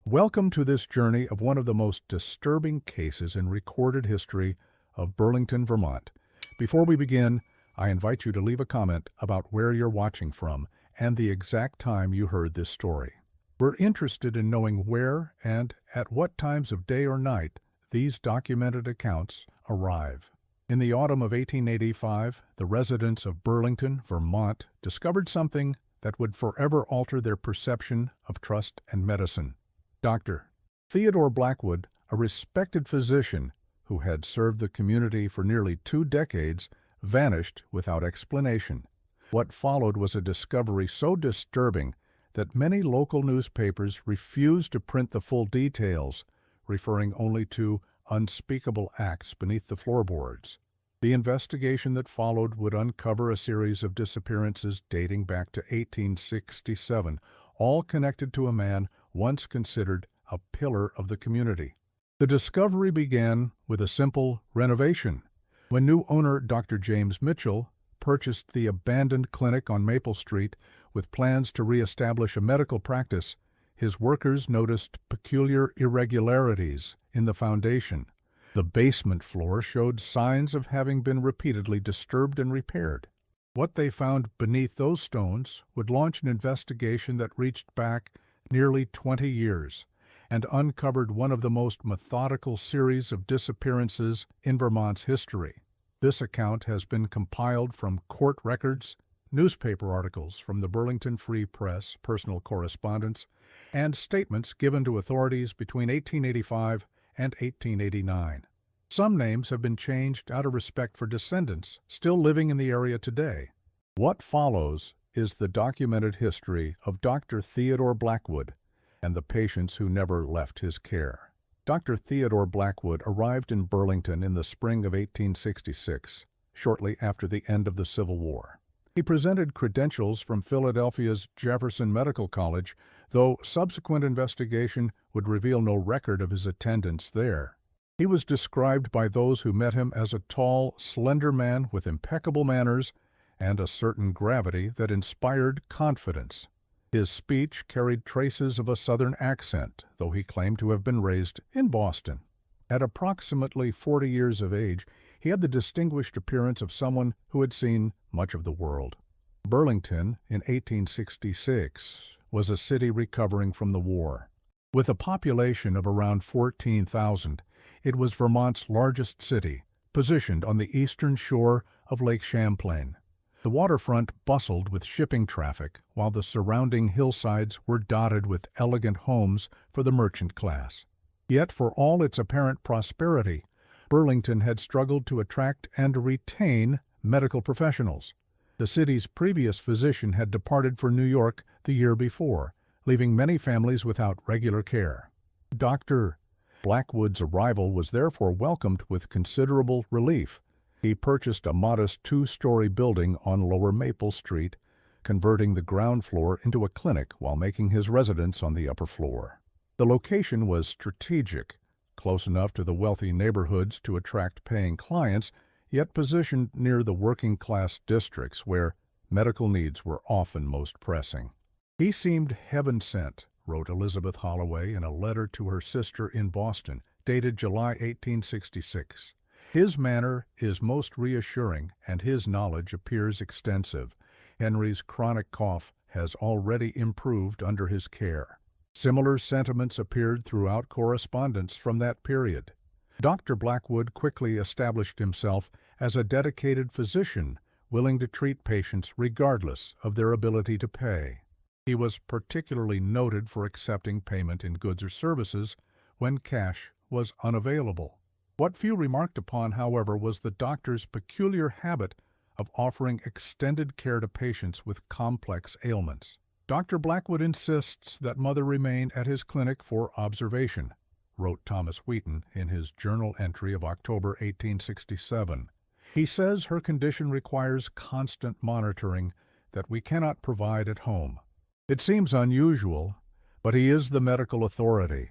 Welcome to this journey of one of the most disturbing cases in recorded history of Burlington, Vermont. Before we begin, I invite you to leave a comment about where you're watching from and the exact time you heard this story. We're interested in knowing where and at what times of day or night these documented accounts arrive. In the autumn of 1885, the residents of Burlington, Vermont, discovered something that would forever alter their perception of trust and medicine. Dr. Theodore Blackwood, a respected physician who had served the community for nearly 2 decades, vanished without explanation. What followed was a discovery so disturbing that many local newspapers refused to print the full details, referring only to unspeakable acts beneath the floorboards. The investigation that followed would uncover a series of disappearances dating back to 1867, all connected to a man once considered a pillar of the community. The discovery began with a simple renovation. When new owner Dr. James Mitchell purchased the abandoned clinic on Maple Street with plans to reestablish a medical practice, his workers noticed peculiar irregularities in the foundation. The basement floor showed signs of having been repeatedly disturbed and repaired. What they found beneath those stones would launch an investigation that reached back nearly 20 years and uncovered one of the most methodical series of disappearances in Vermont's history. This account has been compiled from court records, newspaper articles from the Burlington Free Press, personal correspondence, and statements given to authorities between 1885 and 1889. Some names have been changed out of respect for descendants still living in the area today. What follows is the documented history of Dr. Theodore Blackwood and the patients who never left his care. Dr. Theodore Blackwood arrived in Burlington in the spring of 1866, shortly after the end of the Civil War. He presented credentials from Philadelphia's Jefferson Medical College, though subsequent investigation would reveal no record of his attendance there. He was described by those who met him as a tall, slender man with impeccable manners and a certain gravity that inspired confidence. His speech carried traces of a Southern accent, though he claimed to have been raised in Boston. At approximately 40 years of age, he had the distinguished appearance of someone who had seen much of the world. Burlington, in 1866, was a city recovering from the war. With a population of around 14,000, it was Vermont's largest city, positioned on the eastern shore of Lake Champlain. The waterfront bustled with shipping traffic, while the surrounding hillsides were dotted with elegant homes for the merchant class. Yet, for all its apparent prosperity, Burlington had struggled to attract and retain medical professionals. The city's previous physician had departed for New York the year before, leaving many families without regular care. Dr. Blackwood's arrival was therefore welcomed with considerable relief. He purchased a modest 2-story building on Lower Maple Street, converting the ground floor into a clinic while making his residence on the upper floor. The location was strategic, close enough to the wealthy neighborhoods to attract paying clients, yet positioned near the working-class districts where medical needs were often most pressing. "He seemed heaven-sent," wrote Elizabeth Holloway in a letter to her sister in Boston, dated July 1866. "His manner is most reassuring, and his knowledge appears extensive. Henry's chronic cough has already improved under his care." Similar sentiments appeared throughout correspondence from that period. Dr. Blackwood quickly established himself as a dedicated physician willing to treat patients regardless of their ability to pay. He was particularly noted for accepting payment in goods or services when cash was unavailable. What few remarked upon, however, was the doctor's peculiar habit of offering extended care to patients with complex ailments. "Dr. Blackwood insists that Mother remain at his clinic for observation," wrote Thomas Wheaton in his journal entry of October 1867. "He says her condition requires constant monitoring that we cannot provide at home." It seems unusual, but he is the medical authority.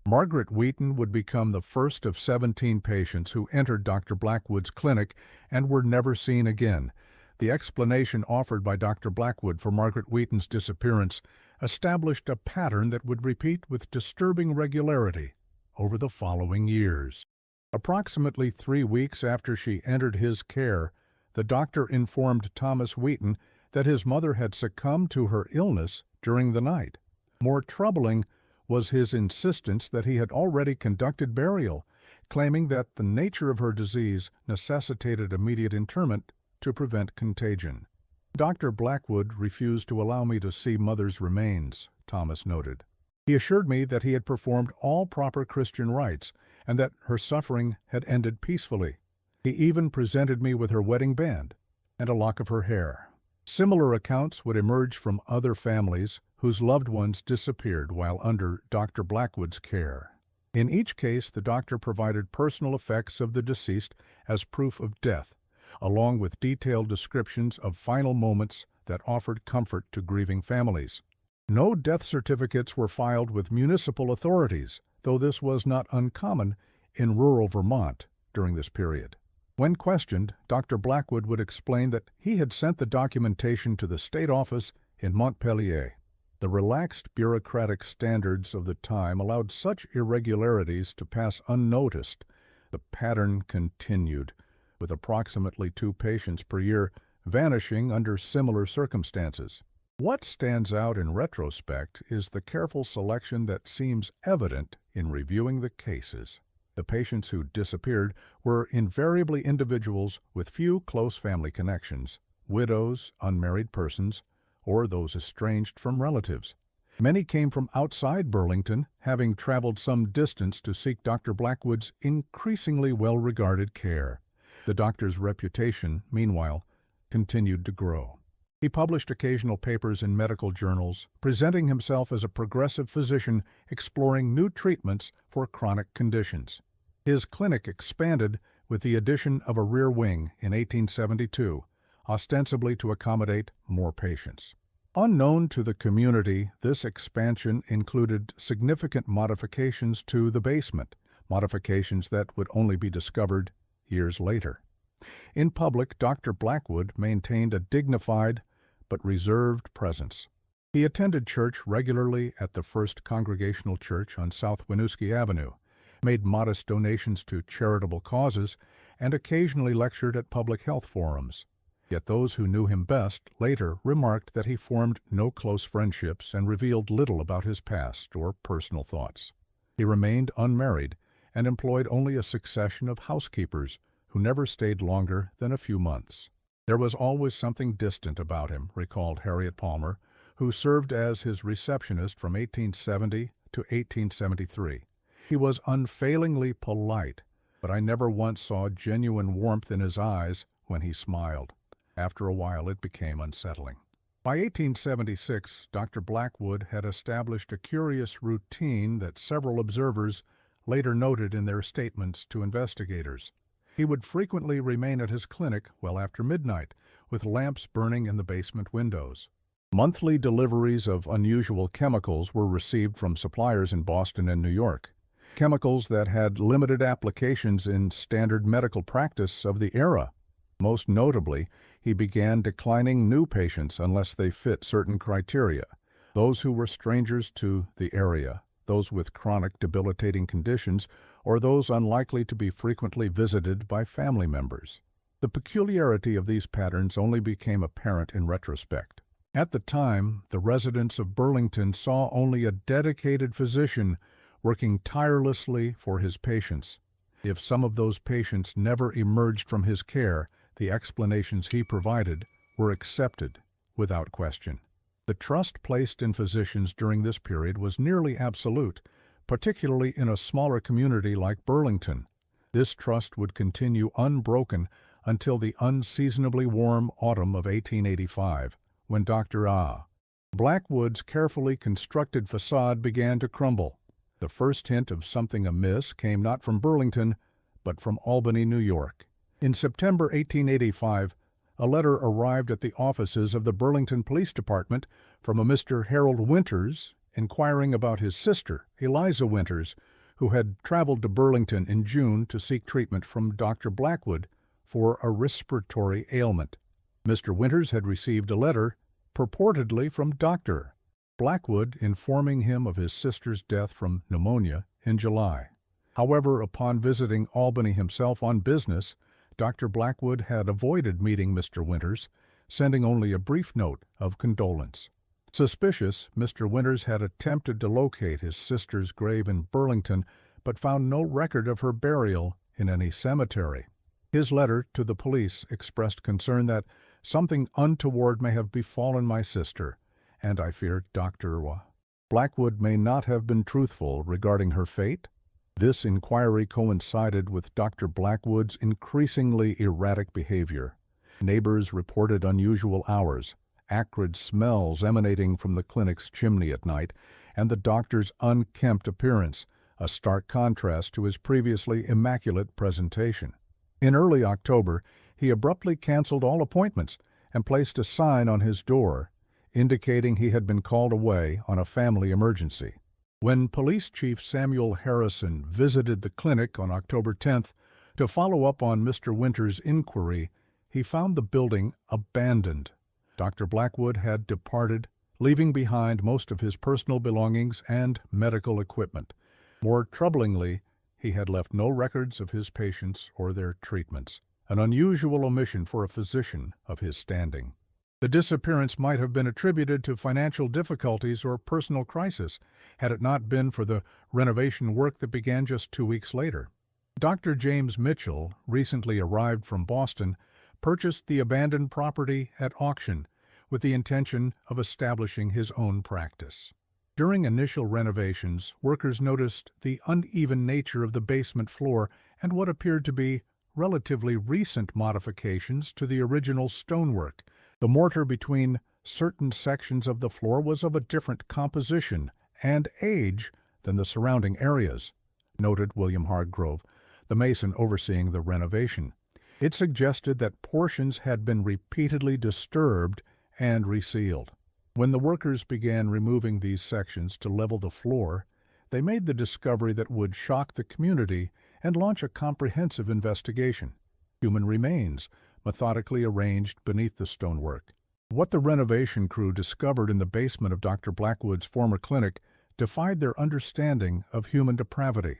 Margaret Wheaton would become the first of 17 patients who entered Dr. Blackwood's clinic and were never seen again. The explanation offered by Dr. Blackwood for Margaret Wheaton's disappearance established a pattern that would repeat with disturbing regularity over the following years. Approximately 3 weeks after she entered his care, the doctor informed Thomas Wheaton that his mother had succumbed to her illness during the night. More troubling was his insistence that he had already conducted burial, claiming that the nature of her disease necessitated immediate interment to prevent contagion. Dr. Blackwood refused to allow me to see Mother's remains, Thomas noted. He assured me that he had performed all proper Christian rites and that her suffering had ended peacefully. He even presented me with her wedding band and a lock of her hair. Similar accounts would emerge from other families whose loved ones disappeared while under Dr. Blackwood's care. In each case, the doctor provided personal effects of the deceased as proof of death, along with detailed descriptions of final moments that offered comfort to grieving families. No death certificates were filed with municipal authorities, though this was not uncommon in rural Vermont during this period. When questioned, Dr. Blackwood would explain that he had sent the documentation to the state office in Montpelier. The relaxed bureaucratic standards of the time allowed such irregularities to pass unnoticed. The pattern continued, with approximately 2 patients per year vanishing under similar circumstances. What stands out in retrospect is the careful selection that seems evident in reviewing the cases. The patients who disappeared were invariably individuals with few close family connections, widows, unmarried persons, or those estranged from relatives. Many came from outside Burlington, having traveled some distance to seek Dr. Blackwood's increasingly well-regarded care. The doctor's reputation, meanwhile, continued to grow. He published occasional papers in medical journals, presenting himself as a progressive physician exploring new treatments for chronic conditions. His clinic expanded with the addition of a rear wing in 1872, ostensibly to accommodate more patients. Unknown to the community, this expansion included significant modifications to the basement, modifications that would only be discovered years later. In public, Dr. Blackwood maintained a dignified but reserved presence. He attended church regularly at the First Congregational Church on South Winooski Avenue, made modest donations to charitable causes, and occasionally lectured at public health forums. Yet those who knew him best later remarked that he formed no close friendships and revealed little about his past or personal thoughts. He remained unmarried and employed only a succession of housekeepers who never stayed longer than a few months. There was always something distant about him, recalled Harriet Palmer, who served as his receptionist from 1870 to 1873. He was unfailingly polite, but I never once saw genuine warmth in his eyes when he smiled. After a while, it became unsettling. By 1876, Dr. Blackwood had established a curious routine that several observers later noted in their statements to investigators. He would frequently remain at his clinic well after midnight, with lamps burning in the basement windows. Monthly deliveries of unusual chemicals were received from suppliers in Boston and New York, chemicals that had limited applications in standard medical practice of the era. Most notably, he began declining new patients unless they fit certain criteria, those who were strangers to the area, those with chronic debilitating conditions, or those unlikely to be frequently visited by family members. The peculiarity of these patterns only became apparent in retrospect. At the time, the residents of Burlington saw only a dedicated physician working tirelessly for his patients. If some of those patients never emerged from his care, the explanations he provided were accepted without question. The trust placed in physicians during this period was nearly absolute, particularly in a smaller community like Burlington. This trust would continue unbroken until the unseasonably warm autumn of 1885, when Dr. Blackwood's carefully constructed facade began to crumble. The first hint of something amiss came not from Burlington, but from Albany, New York. In September 1885, a letter arrived at the offices of the Burlington Police Department from a Mr. Harold Winters inquiring about his sister, Eliza Winters, who had traveled to Burlington in June to seek treatment from Dr. Blackwood for a respiratory ailment. Mr. Winters had received a letter, purportedly from Dr. Blackwood, informing him of his sister's death from pneumonia in July. However, upon visiting Albany himself on business, Dr. Blackwood had avoided meeting Mr. Winters, sending only a brief note of condolence. Suspicious, Mr. Winters had attempted to locate his sister's grave in Burlington, but found no record of her burial in any cemetery. His letter to the police expressed concern that something untoward may have befallen my sister, and I fear Dr. Blackwood may not have been truthful regarding her fate. This inquiry coincided with Dr. Blackwood's increasingly erratic behavior. Neighbors reported unusual hours, acrid smells emanating from the clinic's chimney at night, and the doctor's unkempt appearance, a stark contrast to his previously immaculate presentation. In early October, he abruptly canceled all appointments and placed a sign on his door indicating he had been called away on a family emergency. When Police Chief Samuel Harrison visited the clinic on October 10th to follow up on Mr. Winters' inquiry, he found the building abandoned. Dr. Blackwood had departed, leaving behind most of his personal belongings and medical equipment. More troublingly, he had left no records of his patients or their treatments, an unusual omission for a physician of his standing. The disappearance might have been attributed to financial difficulties or personal crisis, had it not been for the renovation work that began just 2 weeks later. Dr. James Mitchell, recently arrived from Boston, purchased the abandoned property at auction with the intention of establishing his own practice. During initial renovations, workers noticed the uneven nature of the basement floor and what appeared to be relatively recent modifications to the original stonework. The mortar between certain sections of the floor was of a different composition and age than the surrounding areas, noted William Hargrove, the mason overseeing the renovation. It suggested that portions had been repeatedly disturbed and resealed. When the workers began removing these sections to level the floor, they made the discovery that would shock the community and launch a comprehensive investigation. Human remains, methodically arranged beneath the stonework. What the renovation crew discovered in the basement of Dr. Blackwood's former clinic defied their understanding of human depravity.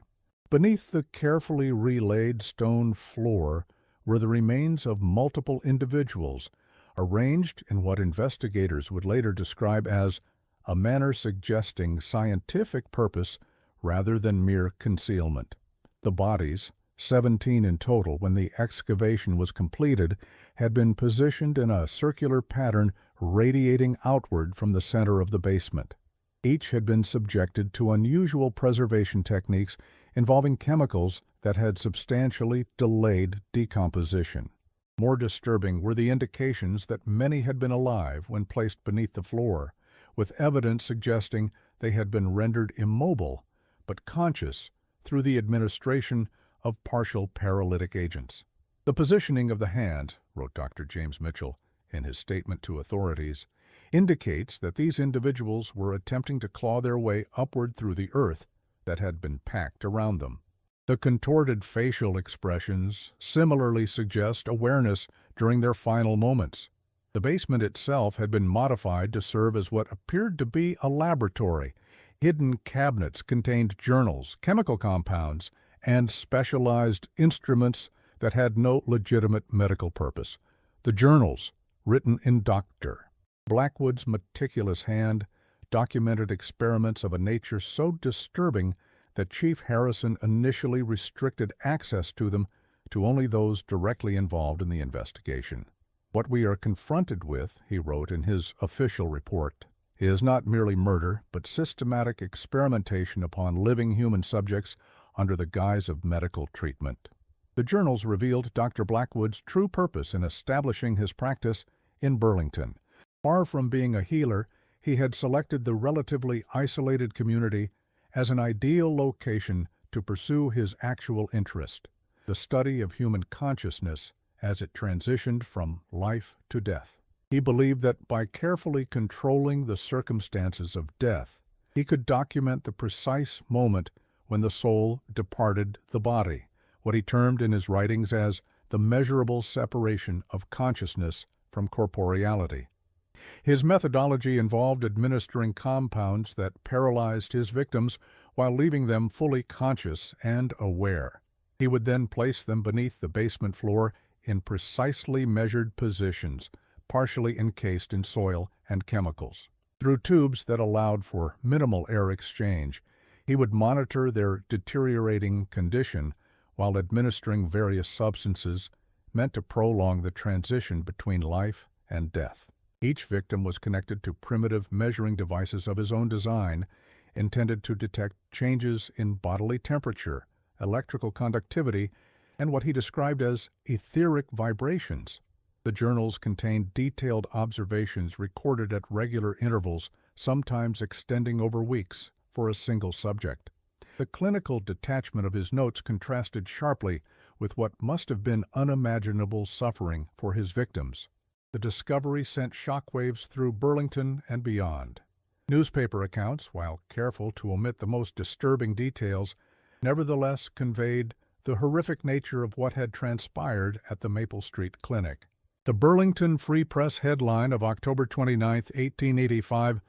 Beneath the carefully relaid stone floor were the remains of multiple individuals, arranged in what investigators would later describe as a manner suggesting scientific purpose rather than mere concealment. The bodies, 17 in total when the excavation was completed, had been positioned in a circular pattern radiating outward from the center of the basement. Each had been subjected to unusual preservation techniques involving chemicals that had substantially delayed decomposition. More disturbing were the indications that many had been alive when placed beneath the floor, with evidence suggesting they had been rendered immobile but conscious through the administration of partial paralytic agents. The positioning of the hand, wrote Dr. James Mitchell in his statement to authorities, indicates that these individuals were attempting to claw their way upward through the earth that had been packed around them. The contorted facial expressions similarly suggest awareness during their final moments. The basement itself had been modified to serve as what appeared to be a laboratory. Hidden cabinets contained journals, chemical compounds, and specialized instruments that had no legitimate medical purpose. The journals, written in Dr. Blackwood's meticulous hand, documented experiments of a nature so disturbing that Chief Harrison initially restricted access to them to only those directly involved in the investigation. What we are confronted with, he wrote in his official report, is not merely murder, but systematic experimentation upon living human subjects under the guise of medical treatment. The journals revealed Dr. Blackwood's true purpose in establishing his practice in Burlington. Far from being a healer, he had selected the relatively isolated community as an ideal location to pursue his actual interest, the study of human consciousness as it transitioned from life to death. He believed that by carefully controlling the circumstances of death, he could document the precise moment when the soul departed the body, what he termed in his writings as the measurable separation of consciousness from corporeality. His methodology involved administering compounds that paralyzed his victims while leaving them fully conscious and aware. He would then place them beneath the basement floor in precisely measured positions, partially encased in soil and chemicals. Through tubes that allowed for minimal air exchange, he would monitor their deteriorating condition while administering various substances meant to prolong the transition between life and death. Each victim was connected to primitive measuring devices of his own design, intended to detect changes in bodily temperature, electrical conductivity, and what he described as etheric vibrations. The journals contained detailed observations recorded at regular intervals, sometimes extending over weeks, for a single subject. The clinical detachment of his notes contrasted sharply with what must have been unimaginable suffering for his victims. The discovery sent shockwaves through Burlington and beyond. Newspaper accounts, while careful to omit the most disturbing details, nevertheless conveyed the horrific nature of what had transpired at the Maple Street Clinic. The Burlington Free Press headline of October 29, 1885,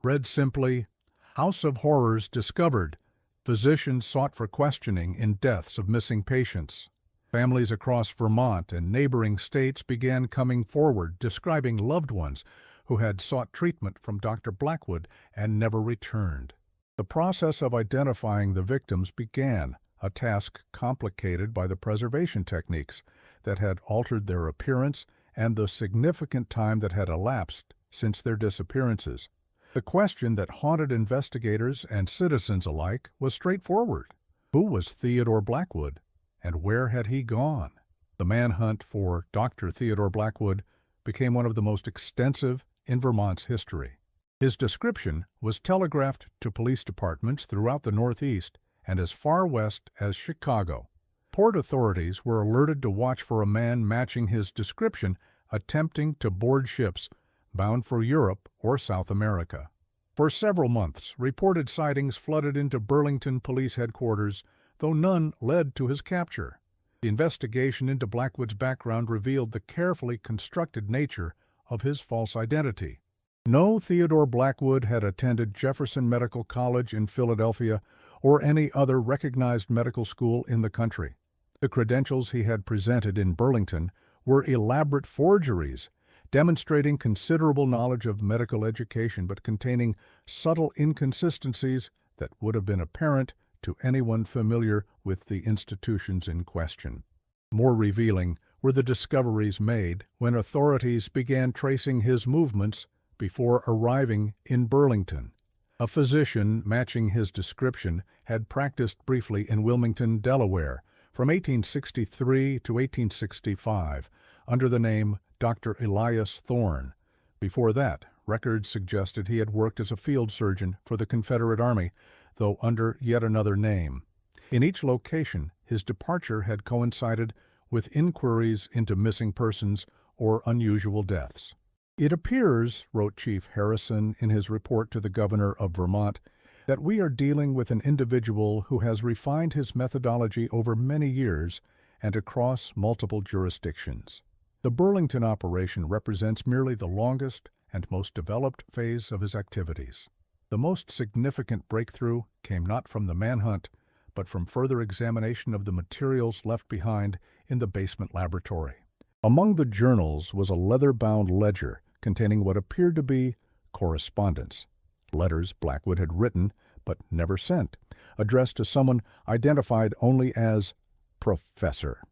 read simply, "House of Horrors Discovered. Physicians sought for questioning in deaths of missing patients." Families across Vermont and neighboring states began coming forward describing loved ones who had sought treatment from Dr. Blackwood and never returned. The process of identifying the victims began, a task complicated by the preservation techniques that had altered their appearance and the significant time that had elapsed since their disappearances. The question that haunted investigators and citizens alike was straightforward. Who was Theodore Blackwood, and where had he gone? The manhunt for Dr. Theodore Blackwood became one of the most extensive in Vermont's history. His description was telegraphed to police departments throughout the Northeast and as far west as Chicago. Port authorities were alerted to watch for a man matching his description attempting to board ships bound for Europe or South America. For several months, reported sightings flooded into Burlington Police Headquarters, though none led to his capture. The investigation into Blackwood's background revealed the carefully constructed nature of his false identity. No Theodore Blackwood had attended Jefferson Medical College in Philadelphia or any other recognized medical school in the country. The credentials he had presented in Burlington were elaborate forgeries, demonstrating considerable knowledge of medical education but containing subtle inconsistencies that would have been apparent to anyone familiar with the institutions in question. More revealing were the discoveries made when authorities began tracing his movements before arriving in Burlington. A physician matching his description had practiced briefly in Wilmington, Delaware, from 1863 to 1865, under the name Dr. Elias Thorne. Before that, records suggested he had worked as a field surgeon for the Confederate Army, though under yet another name. In each location, his departure had coincided with inquiries into missing persons or unusual deaths. "It appears," wrote Chief Harrison in his report to the governor of Vermont, "that we are dealing with an individual who has refined his methodology over many years and across multiple jurisdictions." The Burlington operation represents merely the longest and most developed phase of his activities. The most significant breakthrough came not from the manhunt, but from further examination of the materials left behind in the basement laboratory. Among the journals was a leather-bound ledger containing what appeared to be correspondence, letters Blackwood had written but never sent, addressed to someone identified only as Professor.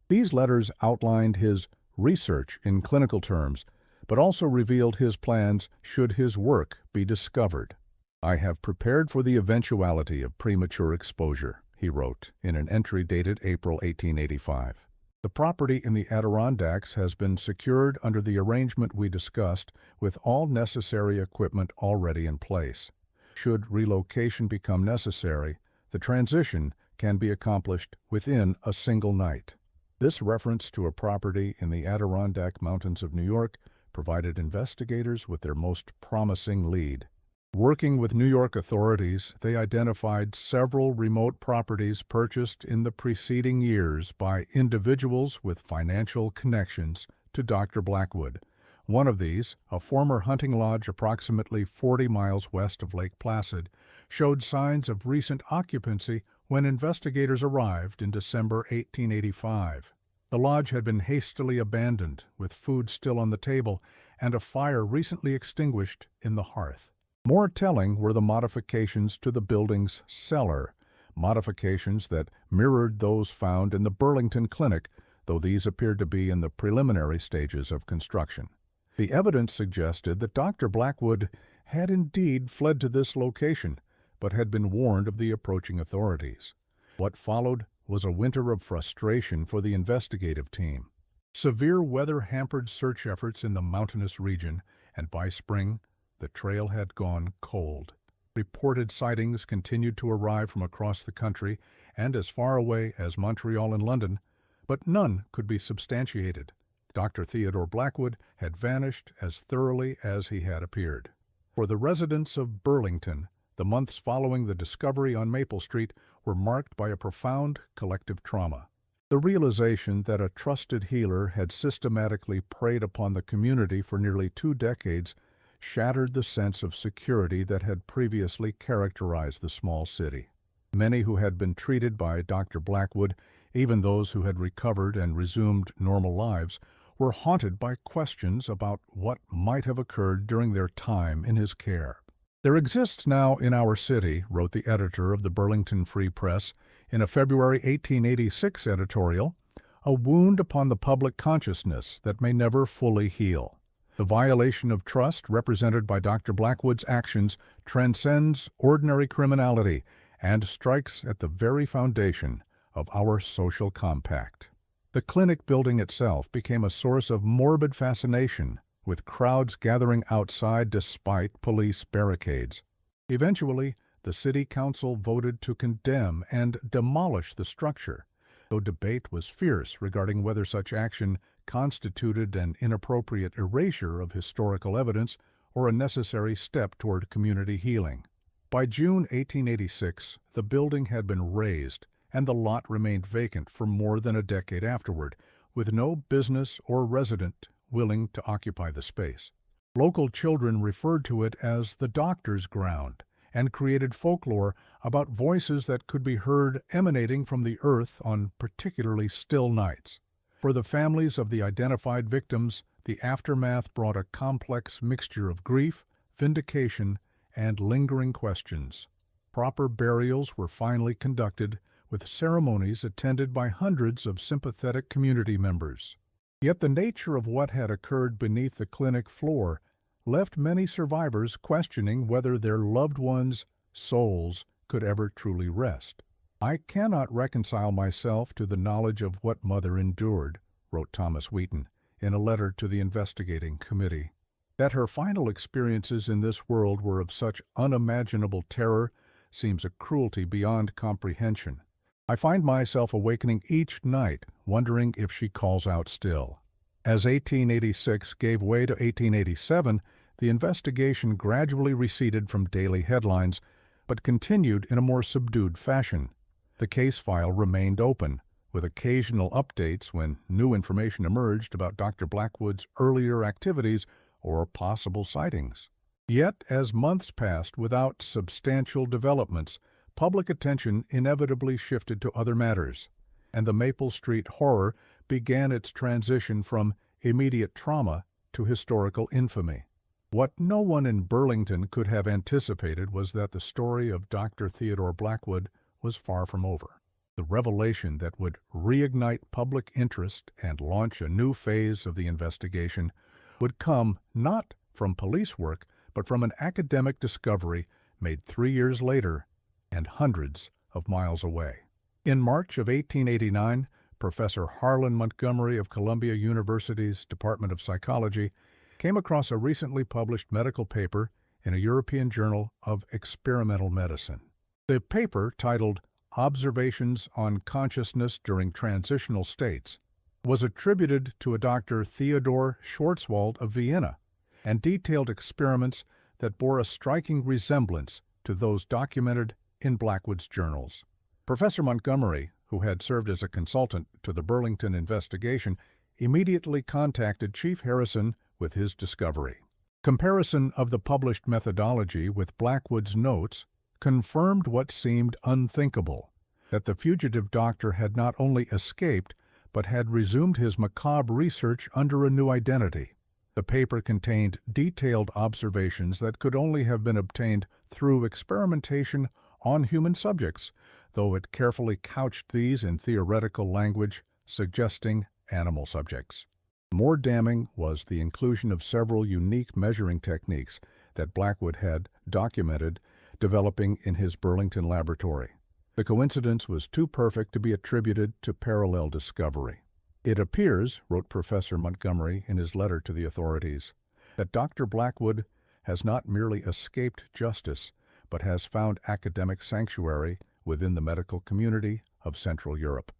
These letters outlined his research in clinical terms, but also revealed his plans should his work be discovered. "I have prepared for the eventuality of premature exposure," he wrote in an entry dated April 1885. "The property in the Adirondacks has been secured under the arrangement we discussed, with all necessary equipment already in place. Should relocation become necessary, the transition can be accomplished within a single night." This reference to a property in the Adirondack Mountains of New York provided investigators with their most promising lead. Working with New York authorities, they identified several remote properties purchased in the preceding years by individuals with financial connections to Dr. Blackwood, One of these, a former hunting lodge approximately 40 miles west of Lake Placid, showed signs of recent occupancy when investigators arrived in December 1885. The lodge had been hastily abandoned, with food still on the table and a fire recently extinguished in the hearth. More telling were the modifications to the building's cellar, modifications that mirrored those found in the Burlington Clinic, though these appeared to be in the preliminary stages of construction. The evidence suggested that Dr. Blackwood had indeed fled to this location, but had been warned of the approaching authorities. What followed was a winter of frustration for the investigative team. Severe weather hampered search efforts in the mountainous region, and by spring, the trail had gone cold. Reported sightings continued to arrive from across the country and as far away as Montreal and London, but none could be substantiated. Dr. Theodore Blackwood had vanished as thoroughly as he had appeared. For the residents of Burlington, the months following the discovery on Maple Street were marked by a profound collective trauma. The realization that a trusted healer had systematically preyed upon the community for nearly 2 decades shattered the sense of security that had previously characterized the small city. Many who had been treated by Dr. Blackwood, even those who had recovered and resumed normal lives, were haunted by questions about what might have occurred during their time in his care. "There exists now in our city," wrote the editor of the Burlington Free Press in a February 1886 editorial, "a wound upon the public consciousness that may never fully heal. The violation of trust represented by Dr. Blackwood's actions transcends ordinary criminality and strikes at the very foundation of our social compact." The clinic building itself became a source of morbid fascination, with crowds gathering outside despite police barricades. Eventually, the city council voted to condemn and demolish the structure, though debate was fierce regarding whether such action constituted an inappropriate erasure of historical evidence or a necessary step toward community healing. By June 1886, the building had been razed, and the lot remained vacant for more than a decade afterward, with no business or resident willing to occupy the space. Local children referred to it as the doctor's ground and created folklore about voices that could be heard emanating from the earth on particularly still nights. For the families of the identified victims, the aftermath brought a complex mixture of grief, vindication, and lingering questions. Proper burials were finally conducted, with ceremonies attended by hundreds of sympathetic community members. Yet the nature of what had occurred beneath the clinic floor left many survivors questioning whether their loved ones' souls could ever truly rest. "I cannot reconcile myself to the knowledge of what Mother endured," wrote Thomas Wheaton in a letter to the investigating committee. That her final experiences in this world were of such unimaginable terror seems a cruelty beyond comprehension. I find myself awakening each night, wondering if she calls out still. As 1886 gave way to 1887, the investigation gradually receded from daily headlines, but continued in a more subdued fashion. The case file remained open, with occasional updates when new information emerged about Dr. Blackwood's earlier activities or possible sightings. Yet, as months passed without substantial developments, public attention inevitably shifted to other matters, and the Maple Street horror began its transition from immediate trauma to historical infamy. What no one in Burlington could have anticipated was that the story of Dr. Theodore Blackwood was far from over. The revelation that would reignite public interest and launch a new phase of the investigation would come not from police work, but from an academic discovery made 3 years later and hundreds of miles away. In March of 1889, Professor Harlan Montgomery of Columbia University's Department of Psychology came across a recently published medical paper in a European Journal of Experimental Medicine. The paper, titled Observations on Consciousness During Transitional States, was attributed to a Dr. Theodor Schwarzwald of Vienna and detailed experiments that bore a striking resemblance to those documented in Blackwood's journals. Professor Montgomery, who had served as a consultant to the Burlington investigation, immediately contacted Chief Harrison with his discovery. Comparison of the published methodology with Blackwood's notes confirmed what seemed unthinkable, that the fugitive doctor had not only escaped, but had resumed his macabre research under a new identity. The paper contained detailed observations that could only have been obtained through experimentation on human subjects, though it carefully couched these in theoretical language suggesting animal subjects. More damning was the inclusion of several unique measuring techniques that Blackwood had documented developing in his Burlington laboratory. The coincidence was too perfect to be attributed to parallel discovery. It appears, wrote Professor Montgomery in his letter to the authorities, that Dr. Blackwood has not merely escaped justice, but has found academic sanctuary within the medical community of Central Europe.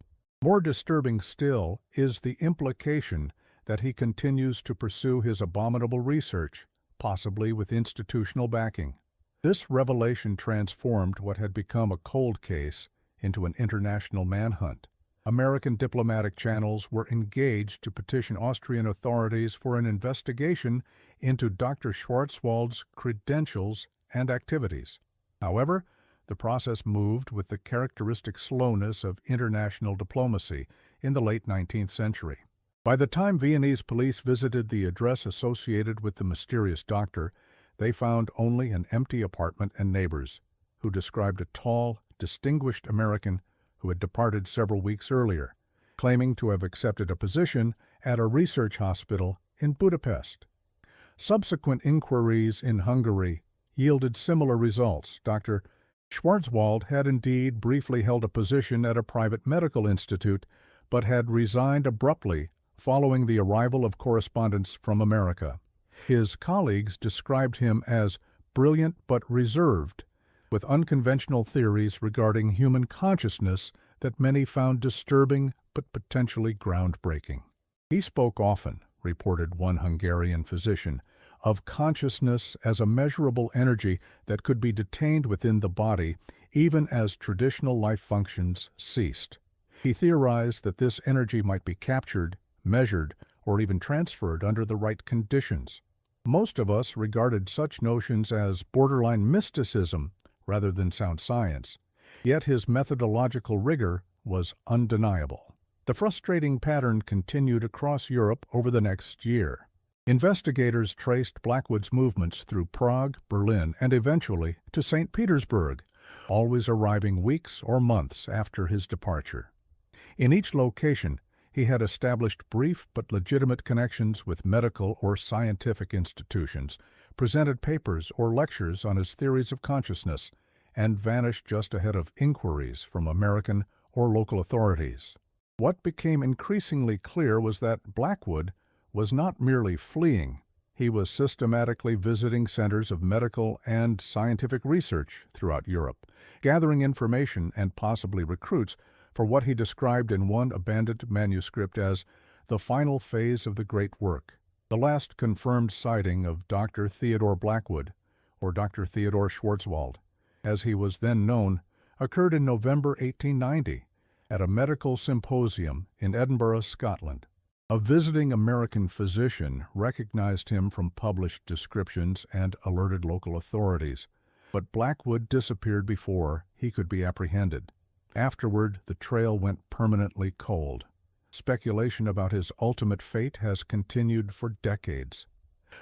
More disturbing still is the implication that he continues to pursue his abominable research, possibly with institutional backing. This revelation transformed what had become a cold case into an international manhunt. American diplomatic channels were engaged to petition Austrian authorities for an investigation into Dr. Schwarzwald's credentials and activities. However, the process moved with the characteristic slowness of international diplomacy in the late 19th century. By the time Viennese police visited the address associated with the mysterious doctor, they found only an empty apartment and neighbors, who described a tall, distinguished American who had departed several weeks earlier, claiming to have accepted a position at a research hospital in Budapest. Subsequent inquiries in Hungary yielded similar results. Dr. Schwarzwald had indeed briefly held a position at a private medical institute, but had resigned abruptly following the arrival of correspondence from America. His colleagues described him as brilliant but reserved, with unconventional theories regarding human consciousness that many found disturbing but potentially groundbreaking. He spoke often, reported one Hungarian physician, of consciousness as a measurable energy that could be detained within the body even as traditional life functions ceased. He theorized that this energy might be captured, measured, or even transferred under the right conditions. Most of us regarded such notions as borderline mysticism rather than sound science, yet his methodological rigor was undeniable. The frustrating pattern continued across Europe over the next year. Investigators traced Blackwood's movements through Prague, Berlin, and eventually to St. Petersburg, always arriving weeks or months after his departure. In each location, he had established brief but legitimate connections with medical or scientific institutions, presented papers or lectures on his theories of consciousness, and vanished just ahead of inquiries from American or local authorities. What became increasingly clear was that Blackwood was not merely fleeing. He was systematically visiting centers of medical and scientific research throughout Europe, gathering information and possibly recruits for what he described in one abandoned manuscript as the final phase of the great work. The last confirmed sighting of Dr. Theodore Blackwood, or Dr. Theodore Schwarzwald, as he was then known, occurred in November 1890 at a medical symposium in Edinburgh, Scotland. A visiting American physician recognized him from published descriptions and alerted local authorities, but Blackwood disappeared before he could be apprehended. Afterward, the trail went permanently cold. Speculation about his ultimate fate has continued for decades.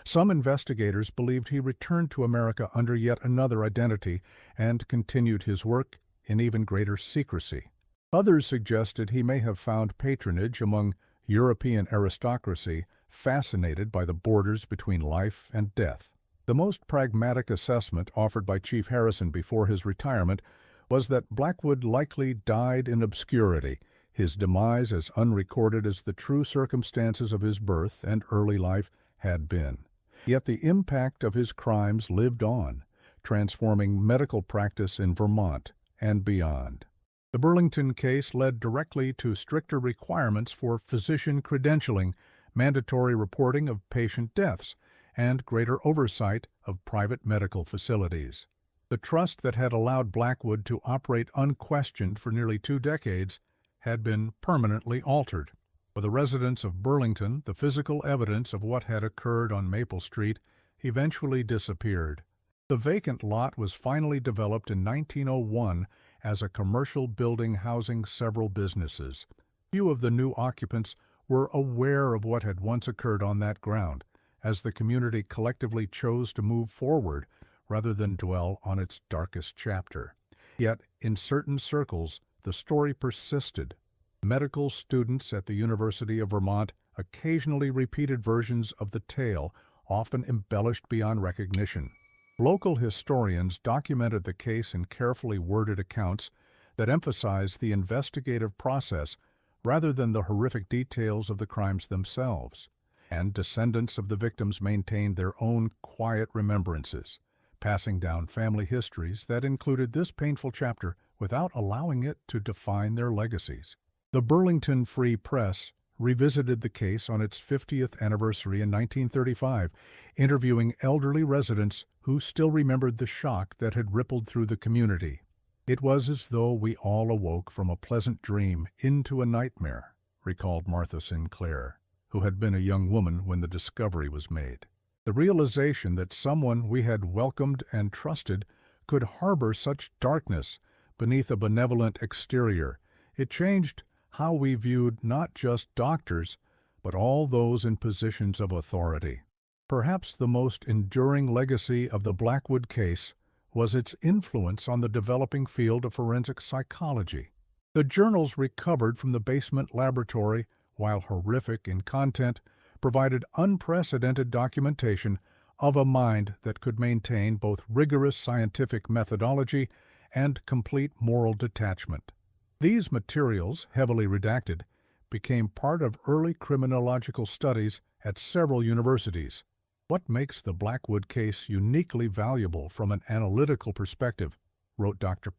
Some investigators believed he returned to America under yet another identity and continued his work in even greater secrecy. Others suggested he may have found patronage among European aristocracy fascinated by the borders between life and death. The most pragmatic assessment offered by Chief Harrison before his retirement was that Blackwood likely died in obscurity, his demise as unrecorded as the true circumstances of his birth and early life had been. Yet the impact of his crimes lived on, transforming medical practice in Vermont and beyond. The Burlington case led directly to stricter requirements for physician credentialing, mandatory reporting of patient deaths, and greater oversight of private medical facilities. The trust that had allowed Blackwood to operate unquestioned for nearly 2 decades had been permanently altered. For the residents of Burlington, the physical evidence of what had occurred on Maple Street eventually disappeared. The vacant lot was finally developed in 1901 as a commercial building housing several businesses. Few of the new occupants were aware of what had once occurred on that ground, as the community collectively chose to move forward rather than dwell on its darkest chapter. Yet, in certain circles, the story persisted. Medical students at the University of Vermont occasionally repeated versions of the tale, often embellished beyond recognition. Local historians documented the case in carefully worded accounts that emphasized the investigative process rather than the horrific details of the crimes themselves, and descendants of the victims maintained their own quiet remembrances, passing down family histories that included this painful chapter without allowing it to define their legacies. The Burlington Free Press revisited the case on its 50th anniversary in 1935, interviewing elderly residents who still remembered the shock that had rippled through the community. It was as though we all awoke from a pleasant dream into a nightmare, recalled Martha Sinclair, who had been a young woman when the discovery was made. The realization that someone we had welcomed and trusted could harbor such darkness beneath a benevolent exterior, it changed how we viewed not just doctors, but all those in positions of authority. Perhaps the most enduring legacy of the Blackwood case was its influence on the developing field of forensic psychology. The journals recovered from the basement laboratory, while horrific in content, provided unprecedented documentation of a mind that could maintain both rigorous scientific methodology and complete moral detachment. These materials, heavily redacted, became part of early criminological studies at several universities. What makes the Blackwood case uniquely valuable from an analytical perspective, wrote Dr.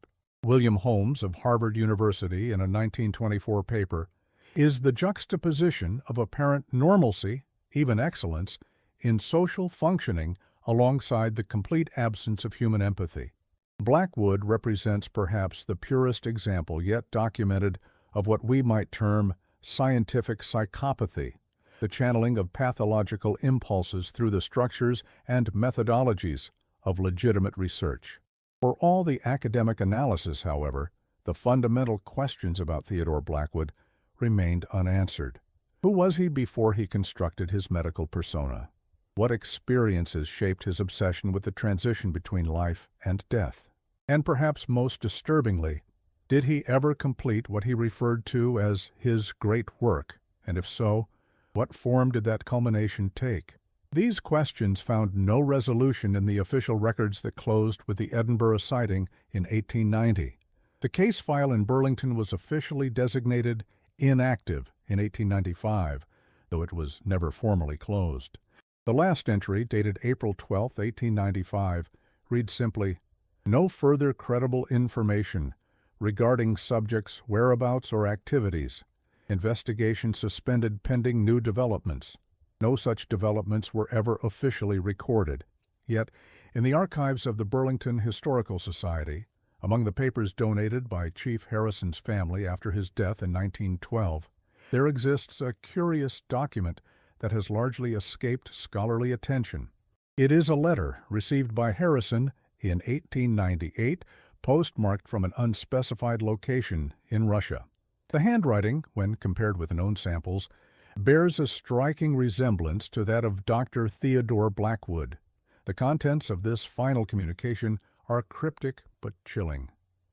William Holmes of Harvard University in a 1924 paper, is the juxtaposition of apparent normalcy, even excellence, in social functioning alongside the complete absence of human empathy. Blackwood represents perhaps the purest example yet documented of what we might term scientific psychopathy, the channeling of pathological impulses through the structures and methodologies of legitimate research. For all the academic analysis, however, the fundamental questions about Theodore Blackwood remained unanswered. Who was he before he constructed his medical persona? What experiences shaped his obsession with the transition between life and death? And perhaps most disturbingly, did he ever complete what he referred to as his great work? And if so, what form did that culmination take? These questions found no resolution in the official records that closed with the Edinburgh sighting in 1890. The case file in Burlington was officially designated inactive in 1895, though it was never formally closed. The last entry, dated April 12, 1895, reads simply, "No further credible information regarding subjects' whereabouts or activities. Investigation suspended pending new developments." No such developments were ever officially recorded. Yet, in the archives of the Burlington Historical Society, among the papers donated by Chief Harrison's family after his death in 1912, there exists a curious document that has largely escaped scholarly attention. It is a letter received by Harrison in 1898, postmarked from an unspecified location in Russia. The handwriting, when compared with known samples, bears a striking resemblance to that of Dr. Theodore Blackwood. The contents of this final communication are cryptic but chilling.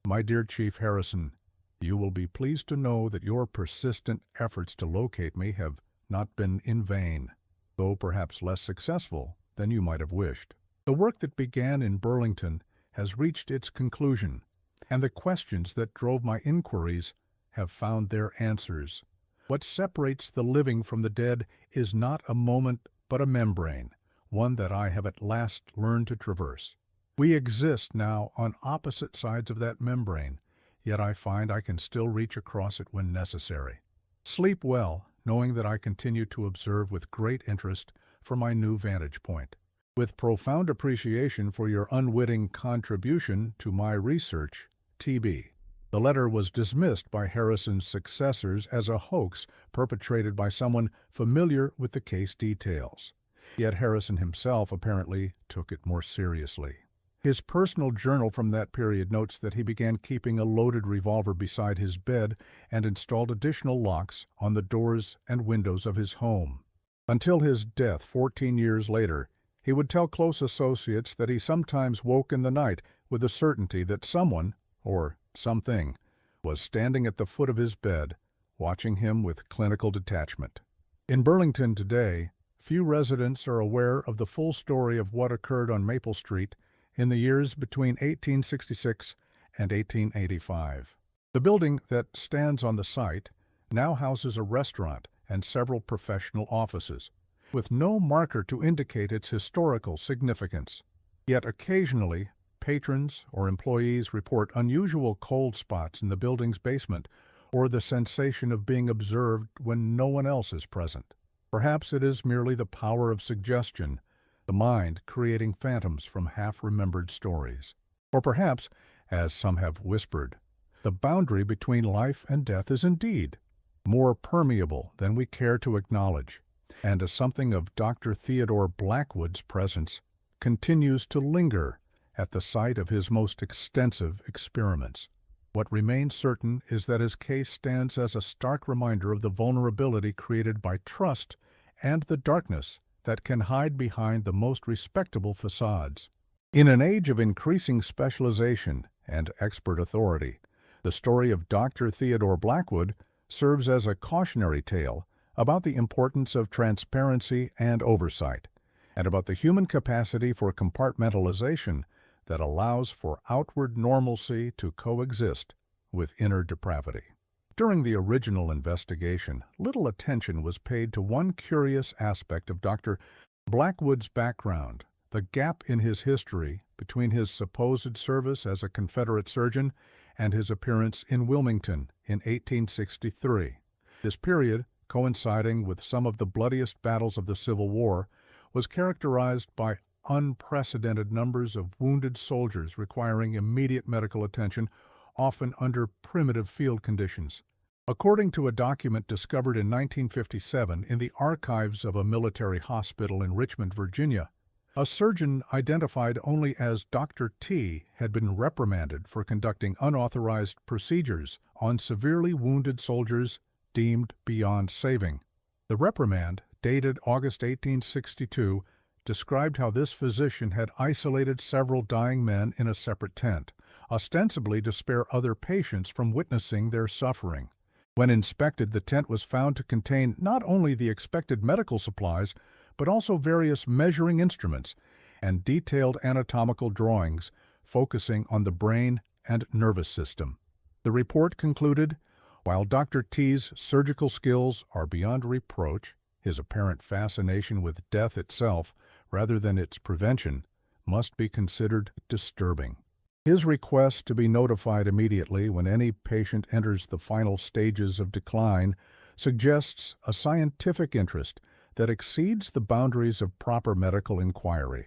My dear Chief Harrison, you will be pleased to know that your persistent efforts to locate me have not been in vain, though perhaps less successful than you might have wished. The work that began in Burlington has reached its conclusion, and the questions that drove my inquiries have found their answers. What separates the living from the dead is not a moment but a membrane, one that I have at last learned to traverse. We exist now on opposite sides of that membrane, yet I find I can still reach across it when necessary. Sleep well, knowing that I continue to observe with great interest from my new vantage point. With profound appreciation for your unwitting contribution to my research, T.B. The letter was dismissed by Harrison's successors as a hoax perpetrated by someone familiar with the case details. Yet Harrison himself apparently took it more seriously. His personal journal from that period notes that he began keeping a loaded revolver beside his bed and installed additional locks on the doors and windows of his home. Until his death 14 years later, he would tell close associates that he sometimes woke in the night with the certainty that someone, or something, was standing at the foot of his bed, watching him with clinical detachment. In Burlington today, few residents are aware of the full story of what occurred on Maple Street in the years between 1866 and 1885. The building that stands on the site now houses a restaurant and several professional offices, with no marker to indicate its historical significance. Yet occasionally, patrons or employees report unusual cold spots in the building's basement or the sensation of being observed when no one else is present. Perhaps it is merely the power of suggestion, the mind creating phantoms from half-remembered stories. Or perhaps, as some have whispered, the boundary between life and death is indeed more permeable than we care to acknowledge, and as something of Dr. Theodore Blackwood's presence continues to linger at the site of his most extensive experiments. What remains certain is that his case stands as a stark reminder of the vulnerability created by trust and the darkness that can hide behind the most respectable facades. In an age of increasing specialization and expert authority, the story of Dr. Theodore Blackwood serves as a cautionary tale about the importance of transparency and oversight, and about the human capacity for compartmentalization that allows for outward normalcy to coexist with inner depravity. During the original investigation, little attention was paid to one curious aspect of Dr. Blackwood's background, the gap in his history between his supposed service as a Confederate surgeon and his appearance in Wilmington in 1863. This period, coinciding with some of the bloodiest battles of the Civil War, was characterized by unprecedented numbers of wounded soldiers requiring immediate medical attention, often under primitive field conditions. According to a document discovered in 1957 in the archives of a military hospital in Richmond, Virginia, a surgeon identified only as Dr. T had been reprimanded for conducting unauthorized procedures on severely wounded soldiers deemed beyond saving. The reprimand, dated August 1862, described how this physician had isolated several dying men in a separate tent, ostensibly to spare other patients from witnessing their suffering. When inspected, the tent was found to contain not only the expected medical supplies, but also various measuring instruments and detailed anatomical drawings focusing on the brain and nervous system. The report concluded, while Dr. T's surgical skills are beyond reproach, his apparent fascination with death itself, rather than its prevention, must be considered disturbing. His request to be notified immediately when any patient enters the final stages of decline suggests a scientific interest that exceeds the boundaries of proper medical inquiry.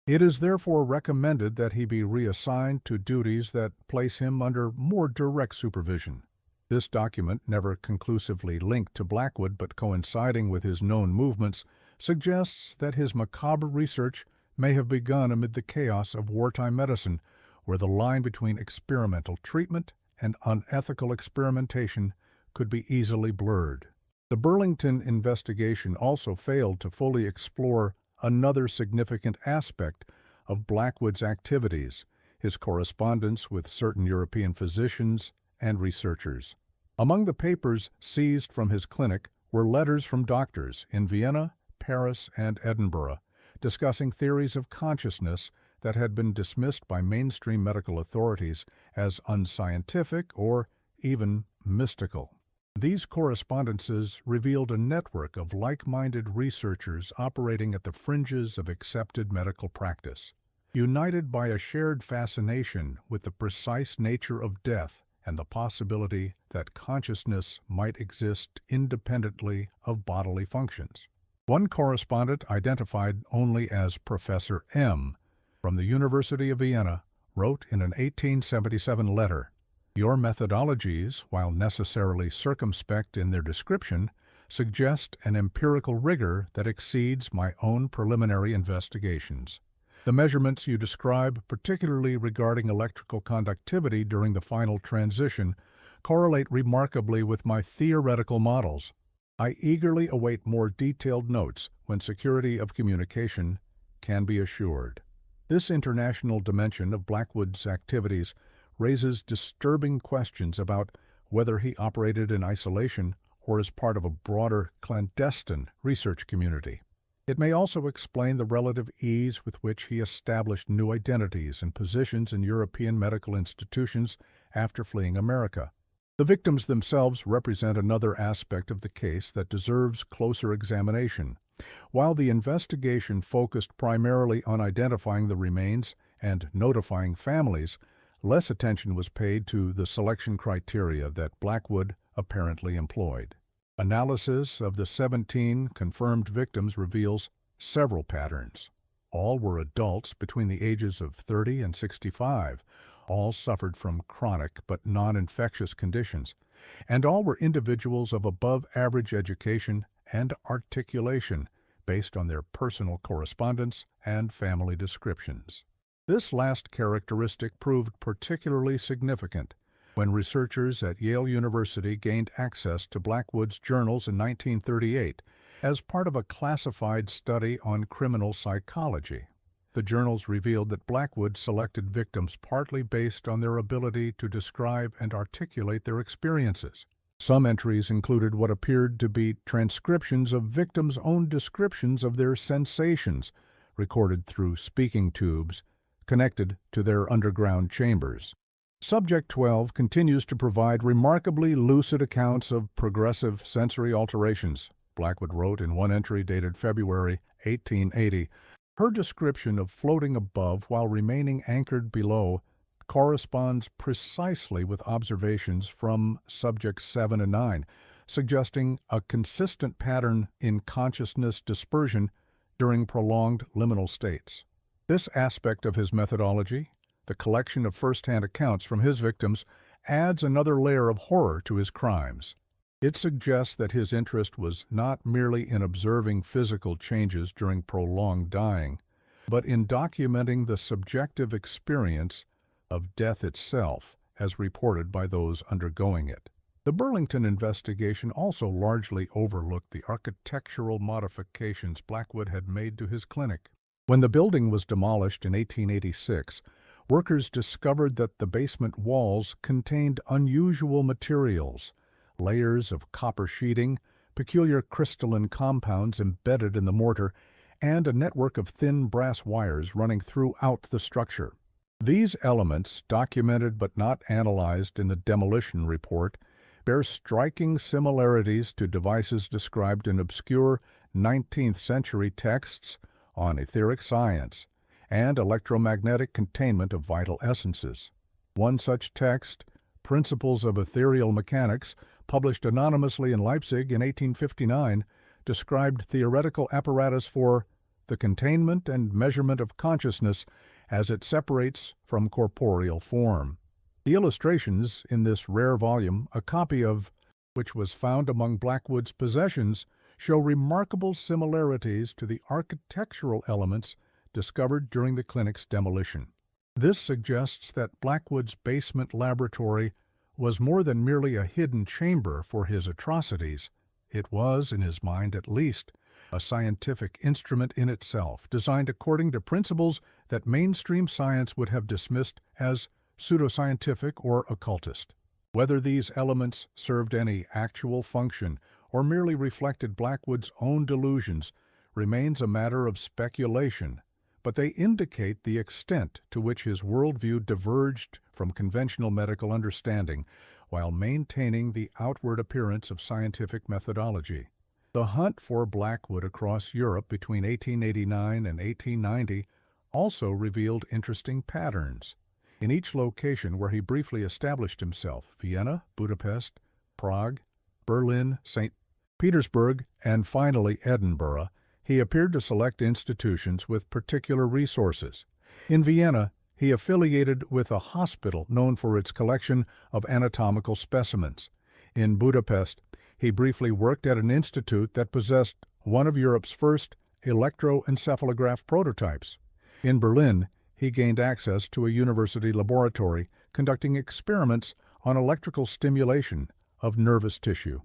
It is therefore recommended that he be reassigned to duties that place him under more direct supervision. This document, never conclusively linked to Blackwood but coinciding with his known movements, suggests that his macabre research may have begun amid the chaos of wartime medicine, where the line between experimental treatment and unethical experimentation could be easily blurred. The Burlington investigation also failed to fully explore another significant aspect of Blackwood's activities, his correspondence with certain European physicians and researchers. Among the papers seized from his clinic were letters from doctors in Vienna, Paris, and Edinburgh, discussing theories of consciousness that had been dismissed by mainstream medical authorities as unscientific or even mystical. These correspondences revealed a network of like-minded researchers operating at the fringes of accepted medical practice, united by a shared fascination with the precise nature of death and the possibility that consciousness might exist independently of bodily functions. One correspondent, identified only as Professor M. from the University of Vienna, wrote in an 1877 letter, Your methodologies, while necessarily circumspect in their description, suggest an empirical rigor that exceeds my own preliminary investigations. The measurements you describe, particularly regarding electrical conductivity during the final transition, correlate remarkably with my theoretical models. I eagerly await more detailed notes when security of communication can be assured. This international dimension of Blackwood's activities raises disturbing questions about whether he operated in isolation or as part of a broader clandestine research community. It may also explain the relative ease with which he established new identities and positions in European medical institutions after fleeing America. The victims themselves represent another aspect of the case that deserves closer examination. While the investigation focused primarily on identifying the remains and notifying families, less attention was paid to the selection criteria that Blackwood apparently employed. Analysis of the 17 confirmed victims reveals several patterns. All were adults between the ages of 30 and 65. All suffered from chronic but non-infectious conditions, and all were individuals of above-average education and articulation based on their personal correspondence and family descriptions. This last characteristic proved particularly significant when researchers at Yale University gained access to Blackwood's journals in 1938 as part of a classified study on criminal psychology. The journals revealed that Blackwood selected victims partly based on their ability to describe and articulate their experiences. Some entries included what appeared to be transcriptions of victims' own descriptions of their sensations, recorded through speaking tubes connected to their underground chambers. Subject 12 continues to provide remarkably lucid accounts of progressive sensory alterations, Blackwood wrote in one entry dated February 1880. Her description of floating above while remaining anchored below corresponds precisely with observations from subjects 7 and 9, suggesting a consistent pattern in consciousness dispersion during prolonged liminal states. This aspect of his methodology, the collection of first-hand accounts from his victims, adds another layer of horror to his crimes. It suggests that his interest was not merely in observing physical changes during prolonged dying, but in documenting the subjective experience of death itself, as reported by those undergoing it. The Burlington investigation also largely overlooked the architectural modifications Blackwood had made to his clinic. When the building was demolished in 1886, workers discovered that the basement walls contained unusual materials, layers of copper sheeting, peculiar crystalline compounds embedded in the mortar, and a network of thin brass wires running throughout the structure. These elements, documented but not analyzed in the demolition report, bear striking similarities to devices described in obscure 19th-century texts on etheric science and electromagnetic containment of vital essences. One such text, Principles of Ethereal Mechanics, published anonymously in Leipzig in 1859, described theoretical apparatus for the containment and measurement of consciousness as it separates from corporeal form. The illustrations in this rare volume, a copy of which was found among Blackwood's possessions, show remarkable similarities to the architectural elements discovered during the clinic's demolition. This suggests that Blackwood's basement laboratory was more than merely a hidden chamber for his atrocities. It was, in his mind at least, a scientific instrument in itself, designed according to principles that mainstream science would have dismissed as pseudoscientific or occultist. Whether these elements served any actual function or merely reflected Blackwood's own delusions remains a matter of speculation, but they indicate the extent to which his worldview diverged from conventional medical understanding while maintaining the outward appearance of scientific methodology. The hunt for Blackwood across Europe between 1889 and 1890 also revealed interesting patterns. In each location where he briefly established himself, Vienna, Budapest, Prague, Berlin, St. Petersburg, and finally Edinburgh, he appeared to select institutions with particular resources. In Vienna, he affiliated with a hospital known for its collection of anatomical specimens. In Budapest, he briefly worked at an institute that possessed one of Europe's first electroencephalograph prototypes. In Berlin, he gained access to a university laboratory conducting experiments on electrical stimulation of nervous tissue.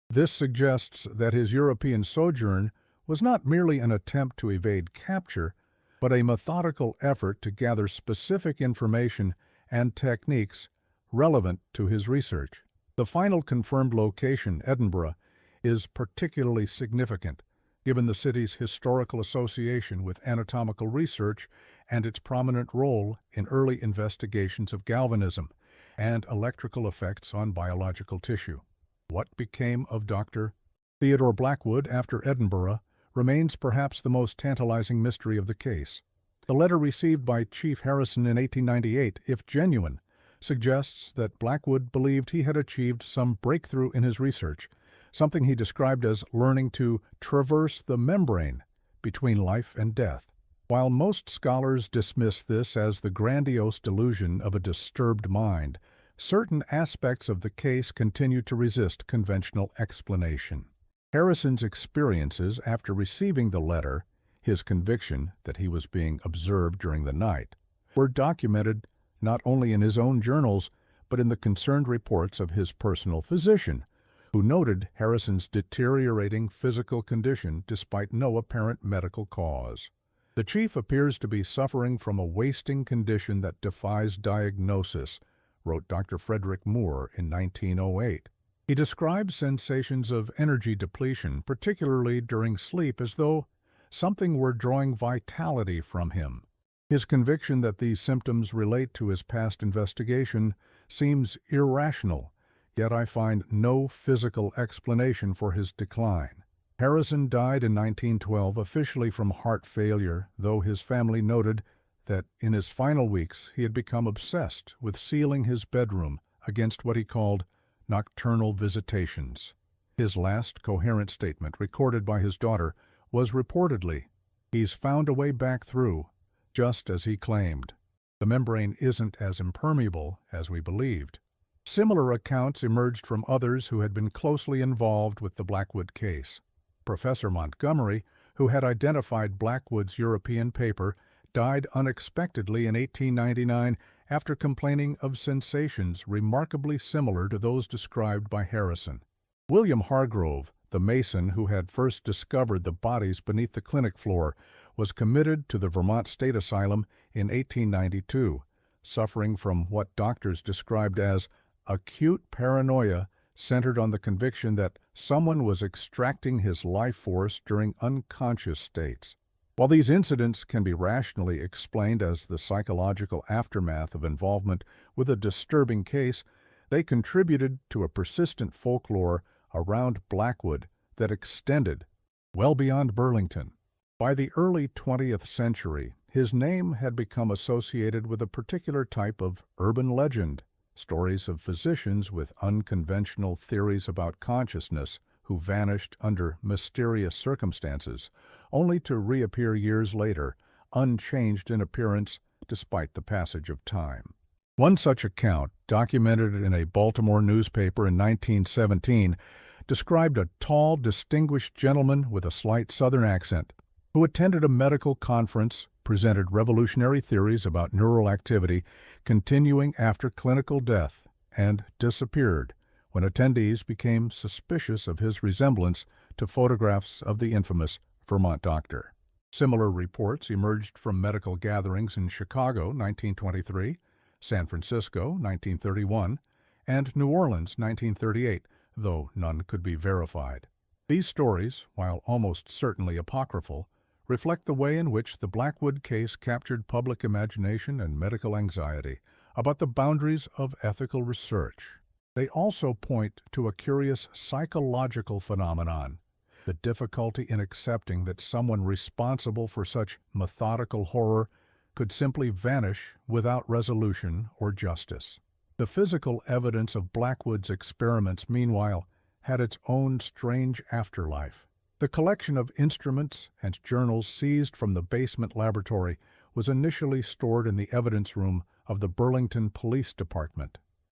This suggests that his European sojourn was not merely an attempt to evade capture, but a methodical effort to gather specific information and techniques relevant to his research. The final confirmed location, Edinburgh, is particularly significant, given the city's historical association with anatomical research and its prominent role in early investigations of galvanism and electrical effects on biological tissue. What became of Dr. Theodore Blackwood after Edinburgh remains perhaps the most tantalizing mystery of the case. The letter received by Chief Harrison in 1898, if genuine, suggests that Blackwood believed he had achieved some breakthrough in his research, something he described as learning to traverse the membrane between life and death. While most scholars dismiss this as the grandiose delusion of a disturbed mind, certain aspects of the case continue to resist conventional explanation. Harrison's experiences after receiving the letter, his conviction that he was being observed during the night, were documented not only in his own journals, but in the concerned reports of his personal physician, who noted Harrison's deteriorating physical condition despite no apparent medical cause. The chief appears to be suffering from a wasting condition that defies diagnosis, wrote Dr. Frederick Moore in 1908. He describes sensations of energy depletion, particularly during sleep, as though something were drawing vitality from him. His conviction that these symptoms relate to his past investigation seems irrational, yet I find no physical explanation for his decline. Harrison died in 1912 officially from heart failure, though his family noted that in his final weeks he had become obsessed with sealing his bedroom against what he called nocturnal visitations. His last coherent statement, recorded by his daughter, was reportedly, "He's found a way back through, just as he claimed. The membrane isn't as impermeable as we believed." Similar accounts emerged from others who had been closely involved with the Blackwood case. Professor Montgomery, who had identified Blackwood's European paper, died unexpectedly in 1899 after complaining of sensations remarkably similar to those described by Harrison. William Hargrove, the mason who had first discovered the bodies beneath the clinic floor, was committed to the Vermont State Asylum in 1892, suffering from what doctors described as acute paranoia centered on the conviction that someone was extracting his life force during unconscious states. While these incidents can be rationally explained as the psychological aftermath of involvement with a disturbing case, they contributed to a persistent folklore around Blackwood that extended well beyond Burlington. By the early 20th century, his name had become associated with a particular type of urban legend, stories of physicians with unconventional theories about consciousness who vanished under mysterious circumstances, only to reappear years later, unchanged in appearance despite the passage of time. One such account, documented in a Baltimore newspaper in 1917, described a tall, distinguished gentleman with a slight Southern accent who attended a medical conference, presented revolutionary theories about neural activity continuing after clinical death, and disappeared when attendees became suspicious of his resemblance to photographs of the infamous Vermont doctor. Similar reports emerged from medical gatherings in Chicago, 1923, San Francisco, 1931, and New Orleans, 1938, though none could be verified. These stories, while almost certainly apocryphal, reflect the way in which the Blackwood case captured public imagination and medical anxiety about the boundaries of ethical research. They also point to a curious psychological phenomenon, the difficulty in accepting that someone responsible for such methodical horror could simply vanish without resolution or justice. The physical evidence of Blackwood's experiments, meanwhile, had its own strange afterlife. The collection of instruments and journals seized from the basement laboratory was initially stored in the evidence room of the Burlington Police Department.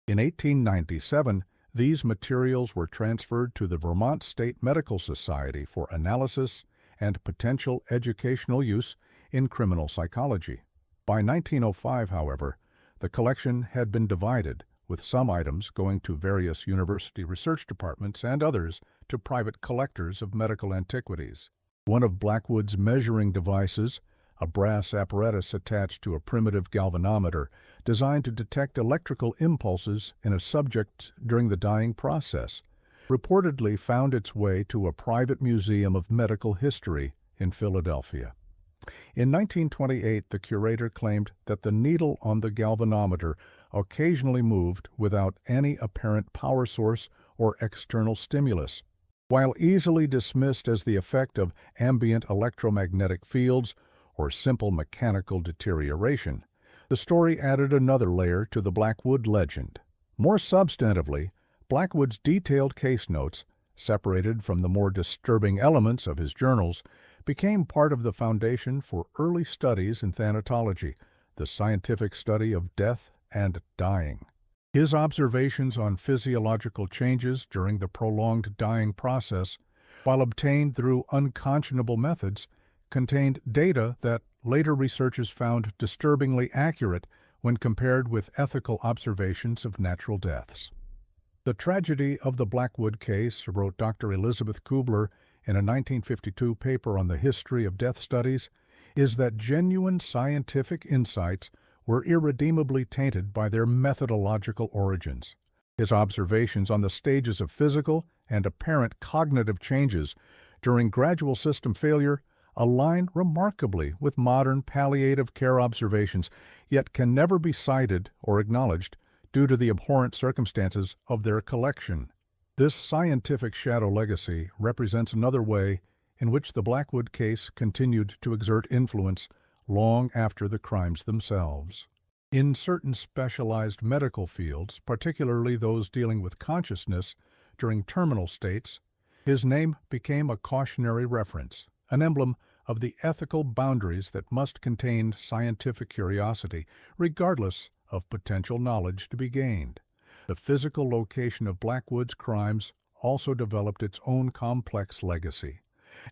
In 1897, these materials were transferred to the Vermont State Medical Society for analysis and potential educational use in criminal psychology. By 1905, however, the collection had been divided, with some items going to various university research departments and others to private collectors of medical antiquities. One of Blackwood's measuring devices, a brass apparatus attached to a primitive galvanometer designed to detect electrical impulses in a subject during the dying process, reportedly found its way to a private museum of medical history in Philadelphia. In 1928, the curator claimed that the needle on the galvanometer occasionally moved without any apparent power source or external stimulus. While easily dismissed as the effect of ambient electromagnetic fields or simple mechanical deterioration, the story added another layer to the Blackwood legend. More substantively, Blackwood's detailed case notes, separated from the more disturbing elements of his journals, became part of the foundation for early studies in thanatology, the scientific study of death and dying. His observations on physiological changes during the prolonged dying process, while obtained through unconscionable methods, contained data that later researchers found disturbingly accurate when compared with ethical observations of natural deaths. The tragedy of the Blackwood case, wrote Dr. Elizabeth Kubler in a 1952 paper on the history of death studies, is that genuine scientific insights were irredeemably tainted by their methodological origins. His observations on the stages of physical and apparent cognitive changes during gradual system failure align remarkably with modern palliative care observations, yet can never be cited or acknowledged due to the abhorrent circumstances of their collection. This scientific shadow legacy represents another way in which the Blackwood case continued to exert influence long after the crimes themselves. In certain specialized medical fields, particularly those dealing with consciousness during terminal states, his name became a cautionary reference, an emblem of the ethical boundaries that must contain scientific curiosity, regardless of potential knowledge to be gained. The physical location of Blackwood's crimes also developed its own complex legacy.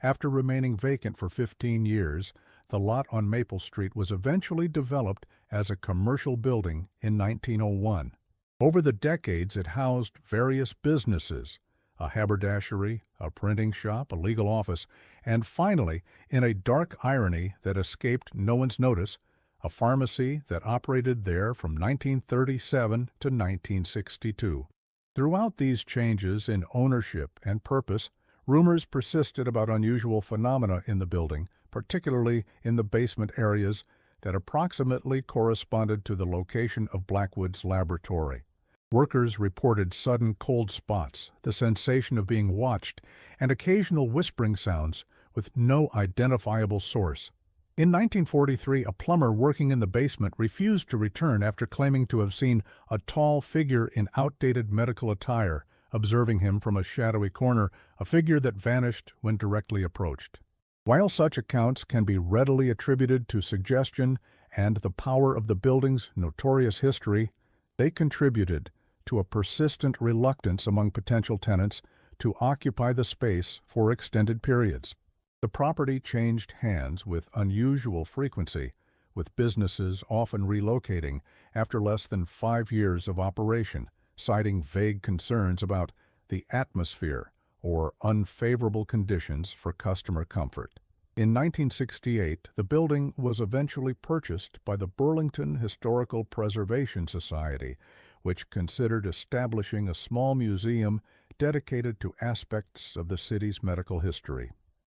After remaining vacant for 15 years, the lot on Maple Street was eventually developed as a commercial building in 1901. Over the decades, it housed various businesses, a haberdashery, a printing shop, a legal office, and finally, in a dark irony that escaped no one's notice, a pharmacy that operated there from 1937 to 1962. Throughout these changes in ownership and purpose, rumors persisted about unusual phenomena in the building, particularly in the basement areas that approximately corresponded to the location of Blackwood's laboratory. Workers reported sudden cold spots, the sensation of being watched, and occasional whispering sounds with no identifiable source. In 1943, a plumber working in the basement refused to return after claiming to have seen a tall figure in outdated medical attire observing him from a shadowy corner, a figure that vanished when directly approached. While such accounts can be readily attributed to suggestion and the power of the building's notorious history, they contributed to a persistent reluctance among potential tenants to occupy the space for extended periods. The property changed hands with unusual frequency, with businesses often relocating after less than 5 years of operation, citing vague concerns about the atmosphere or unfavorable conditions for customer comfort. In 1968, the building was eventually purchased by the Burlington Historical Preservation Society, which considered establishing a small museum dedicated to aspects of the city's medical history.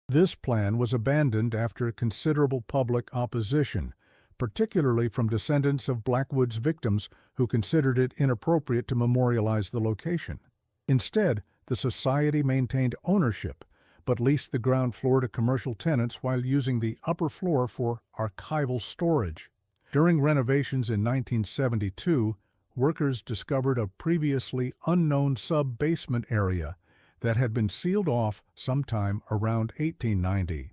This plan was abandoned after considerable public opposition, particularly from descendants of Blackwood's victims who considered it inappropriate to memorialize the location. Instead, the society maintained ownership, but leased the ground floor to commercial tenants while using the upper floor for archival storage. During renovations in 1972, workers discovered a previously unknown sub-basement area that had been sealed off sometime around 1890.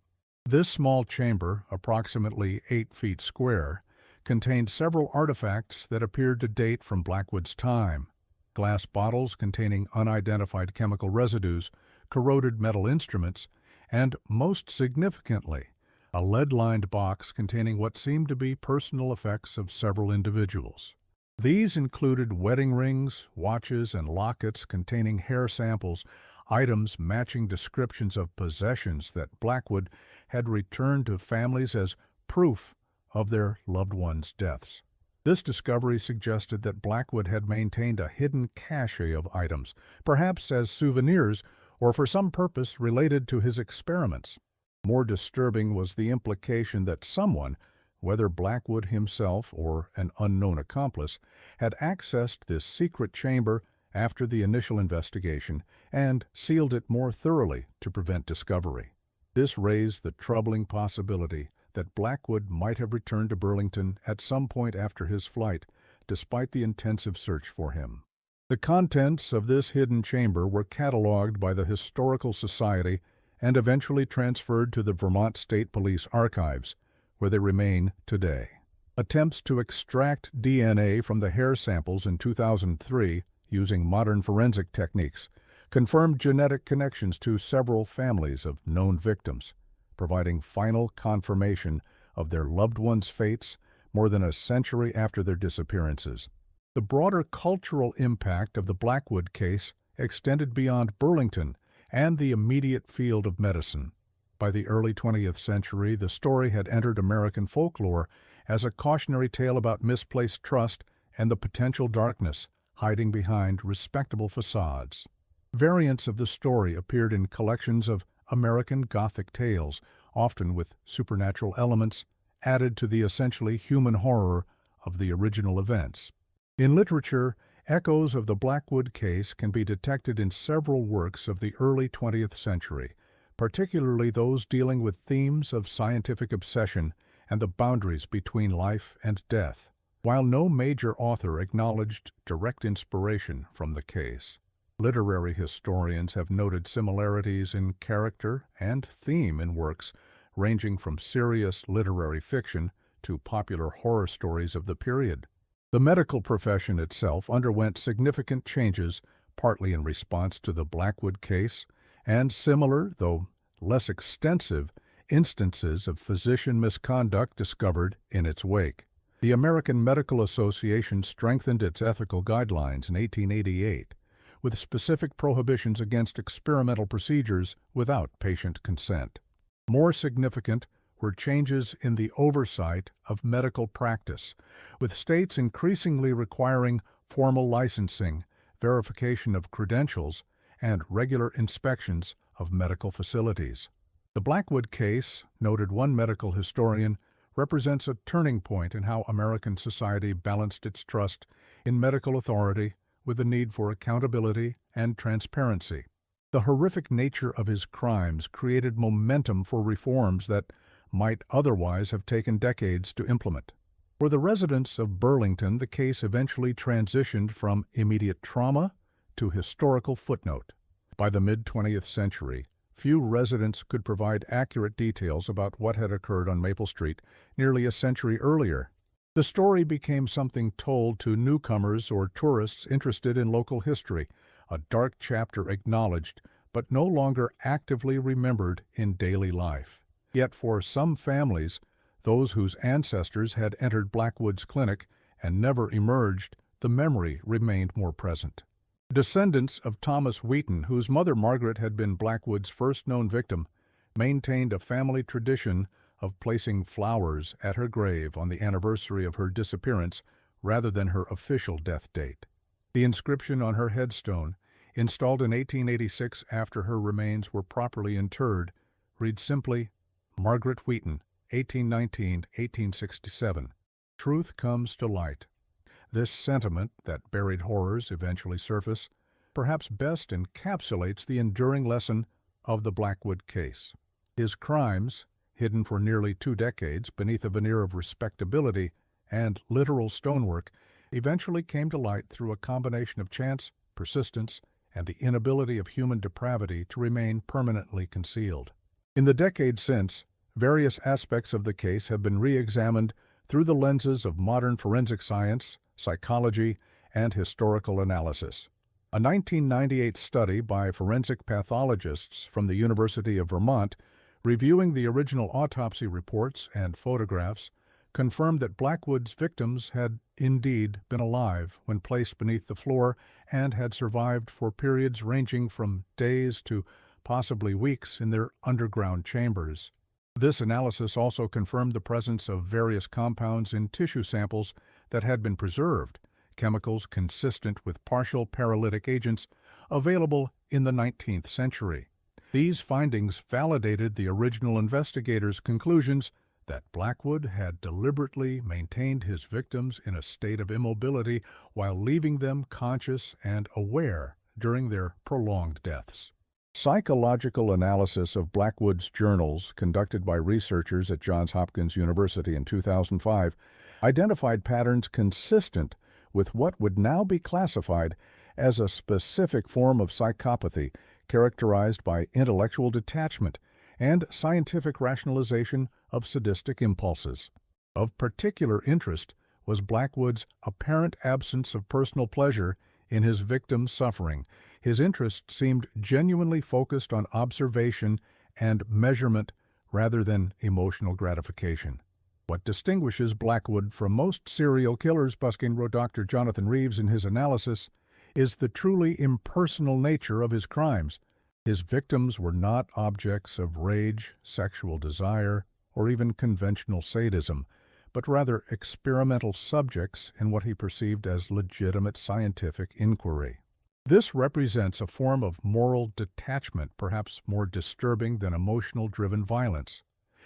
This small chamber, approximately 8 feet square, contained several artifacts that appeared to date from Blackwood's time. Glass bottles containing unidentified chemical residues, corroded metal instruments, and, most significantly, a lead-lined box containing what seemed to be personal effects of several individuals. These included wedding rings, watches, and lockets containing hair samples, items matching descriptions of possessions that Blackwood had returned to families as proof of their loved ones' deaths. This discovery suggested that Blackwood had maintained a hidden cache of items, perhaps as souvenirs or for some purpose related to his experiments. More disturbing was the implication that someone, whether Blackwood himself or an unknown accomplice, had accessed this secret chamber after the initial investigation and sealed it more thoroughly to prevent discovery. This raised the troubling possibility that Blackwood might have returned to Burlington at some point after his flight, despite the intensive search for him. The contents of this hidden chamber were cataloged by the Historical Society and eventually transferred to the Vermont State Police Archives, where they remain today. Attempts to extract DNA from the hair samples in 2003, using modern forensic techniques, confirmed genetic connections to several families of known victims, providing final confirmation of their loved ones' fates more than a century after their disappearances. The broader cultural impact of the Blackwood case extended beyond Burlington and the immediate field of medicine. By the early 20th century, the story had entered American folklore as a cautionary tale about misplaced trust and the potential darkness hiding behind respectable facades. Variants of the story appeared in collections of American Gothic tales, often with supernatural elements added to the essentially human horror of the original events. In literature, echoes of the Blackwood case can be detected in several works of the early 20th century, particularly those dealing with themes of scientific obsession and the boundaries between life and death, while no major author acknowledged direct inspiration from the case. Literary historians have noted similarities in character and theme in works ranging from serious literary fiction to popular horror stories of the period. The medical profession itself underwent significant changes, partly in response to the Blackwood case, and similar, though less extensive, instances of physician misconduct discovered in its wake. The American Medical Association strengthened its ethical guidelines in 1888, with specific prohibitions against experimental procedures without patient consent. More significant were changes in the oversight of medical practice, with states increasingly requiring formal licensing, verification of credentials, and regular inspections of medical facilities. The Blackwood case, noted one medical historian, represents a turning point in how American society balanced its trust in medical authority with the need for accountability and transparency. The horrific nature of his crimes created momentum for reforms that might otherwise have taken decades to implement. For the residents of Burlington, the case eventually transitioned from immediate trauma to historical footnote. By the mid-20th century, few residents could provide accurate details about what had occurred on Maple Street nearly a century earlier. The story became something told to newcomers or tourists interested in local history, a dark chapter acknowledged but no longer actively remembered in daily life. Yet for some families, those whose ancestors had entered Blackwood's clinic and never emerged, the memory remained more present. Descendants of Thomas Wheaton, whose mother Margaret had been Blackwood's first known victim, maintained a family tradition of placing flowers at her grave on the anniversary of her disappearance rather than her official death date. The inscription on her headstone, installed in 1886 after her remains were properly interred, reads simply, Margaret Wheaton, 1819-1867. Truth comes to light. This sentiment that buried horrors eventually surface perhaps best encapsulates the enduring lesson of the Blackwood case. His crimes, hidden for nearly 2 decades beneath a veneer of respectability and literal stonework, eventually came to light through a combination of chance, persistence, and the inability of human depravity to remain permanently concealed. In the decades since, various aspects of the case have been re-examined through the lenses of modern forensic science, psychology, and historical analysis. A 1998 study by forensic pathologists from the University of Vermont, reviewing the original autopsy reports and photographs, confirmed that Blackwood's victims had indeed been alive when placed beneath the floor and had survived for periods ranging from days to possibly weeks in their underground chambers. This analysis also confirmed the presence of various compounds in tissue samples that had been preserved, chemicals consistent with partial paralytic agents available in the 19th century. These findings validated the original investigators' conclusions that Blackwood had deliberately maintained his victims in a state of immobility while leaving them conscious and aware during their prolonged deaths. Psychological analysis of Blackwood's journals, conducted by researchers at Johns Hopkins University in 2005, identified patterns consistent with what would now be classified as a specific form of psychopathy characterized by intellectual detachment and scientific rationalization of sadistic impulses. Of particular interest was Blackwood's apparent absence of personal pleasure in his victims' suffering. His interest seemed genuinely focused on observation and measurement rather than emotional gratification. What distinguishes Blackwood from most serial killers, Buskin wrote Dr. Jonathan Reeves in his analysis, is the truly impersonal nature of his crimes. His victims were not objects of rage, sexual desire, or even conventional sadism, but rather experimental subjects in what he perceived as legitimate scientific inquiry. This represents a form of moral detachment, perhaps more disturbing than emotional-driven violence,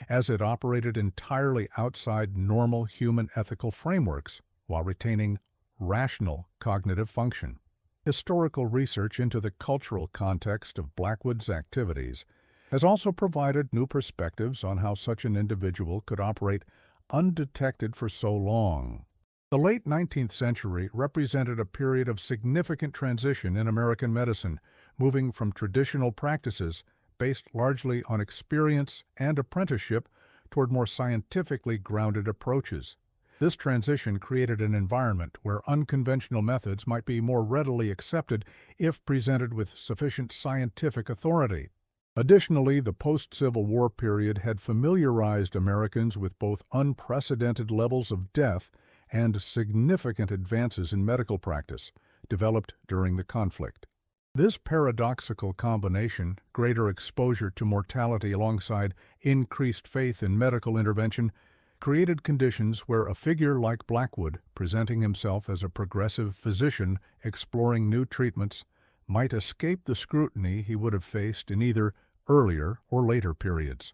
as it operated entirely outside normal human ethical frameworks while retaining rational cognitive function. Historical research into the cultural context of Blackwood's activities has also provided new perspectives on how such an individual could operate undetected for so long. The late 19th century represented a period of significant transition in American medicine, moving from traditional practices based largely on experience and apprenticeship toward more scientifically grounded approaches. This transition created an environment where unconventional methods might be more readily accepted if presented with sufficient scientific authority. Additionally, the post-Civil War period had familiarized Americans with both unprecedented levels of death and significant advances in medical practice developed during the conflict. This paradoxical combination, greater exposure to mortality alongside increased faith in medical intervention, created conditions where a figure like Blackwood, presenting himself as a progressive physician exploring new treatments, might escape the scrutiny he would have faced in either earlier or later periods.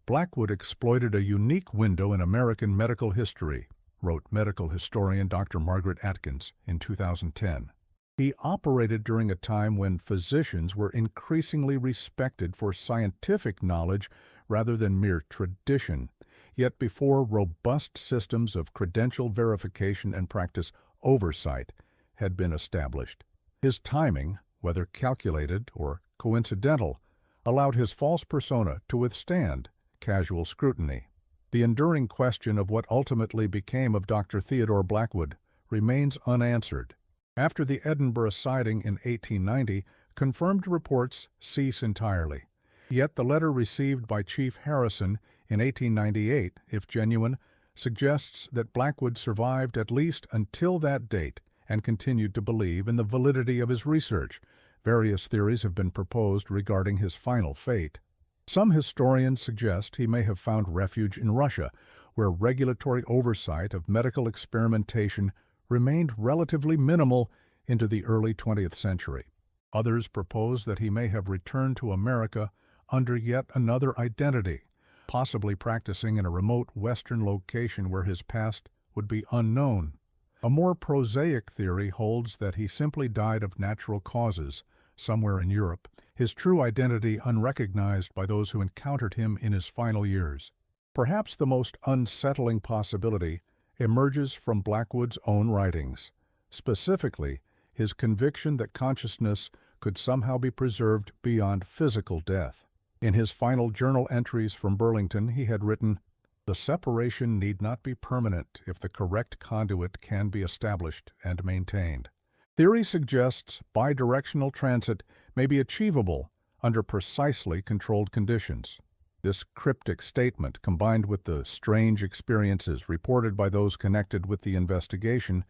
Blackwood exploited a unique window in American medical history, wrote medical historian Dr. Margaret Atkins in 2010. He operated during a time when physicians were increasingly respected for scientific knowledge rather than mere tradition, yet before robust systems of credential verification and practice oversight had been established. His timing, whether calculated or coincidental, allowed his false persona to withstand casual scrutiny. The enduring question of what ultimately became of Dr. Theodore Blackwood remains unanswered. After the Edinburgh sighting in 1890, confirmed reports cease entirely. Yet the letter received by Chief Harrison in 1898, if genuine, suggests that Blackwood survived at least until that date and continued to believe in the validity of his research. Various theories have been proposed regarding his final fate. Some historians suggest he may have found refuge in Russia, where regulatory oversight of medical experimentation remained relatively minimal into the early 20th century. Others propose that he may have returned to America under yet another identity, possibly practicing in a remote Western location where his past would be unknown. A more prosaic theory holds that he simply died of natural causes, somewhere in Europe, his true identity unrecognized by those who encountered him in his final years. Perhaps the most unsettling possibility emerges from Blackwood's own writings, specifically his conviction that consciousness could somehow be preserved beyond physical death. In his final journal entries from Burlington, he had written, "The separation need not be permanent if the correct conduit can be established and maintained. Theory suggests bidirectional transit may be achievable under precisely controlled conditions." This cryptic statement, combined with the strange experiences reported by those connected with the investigation,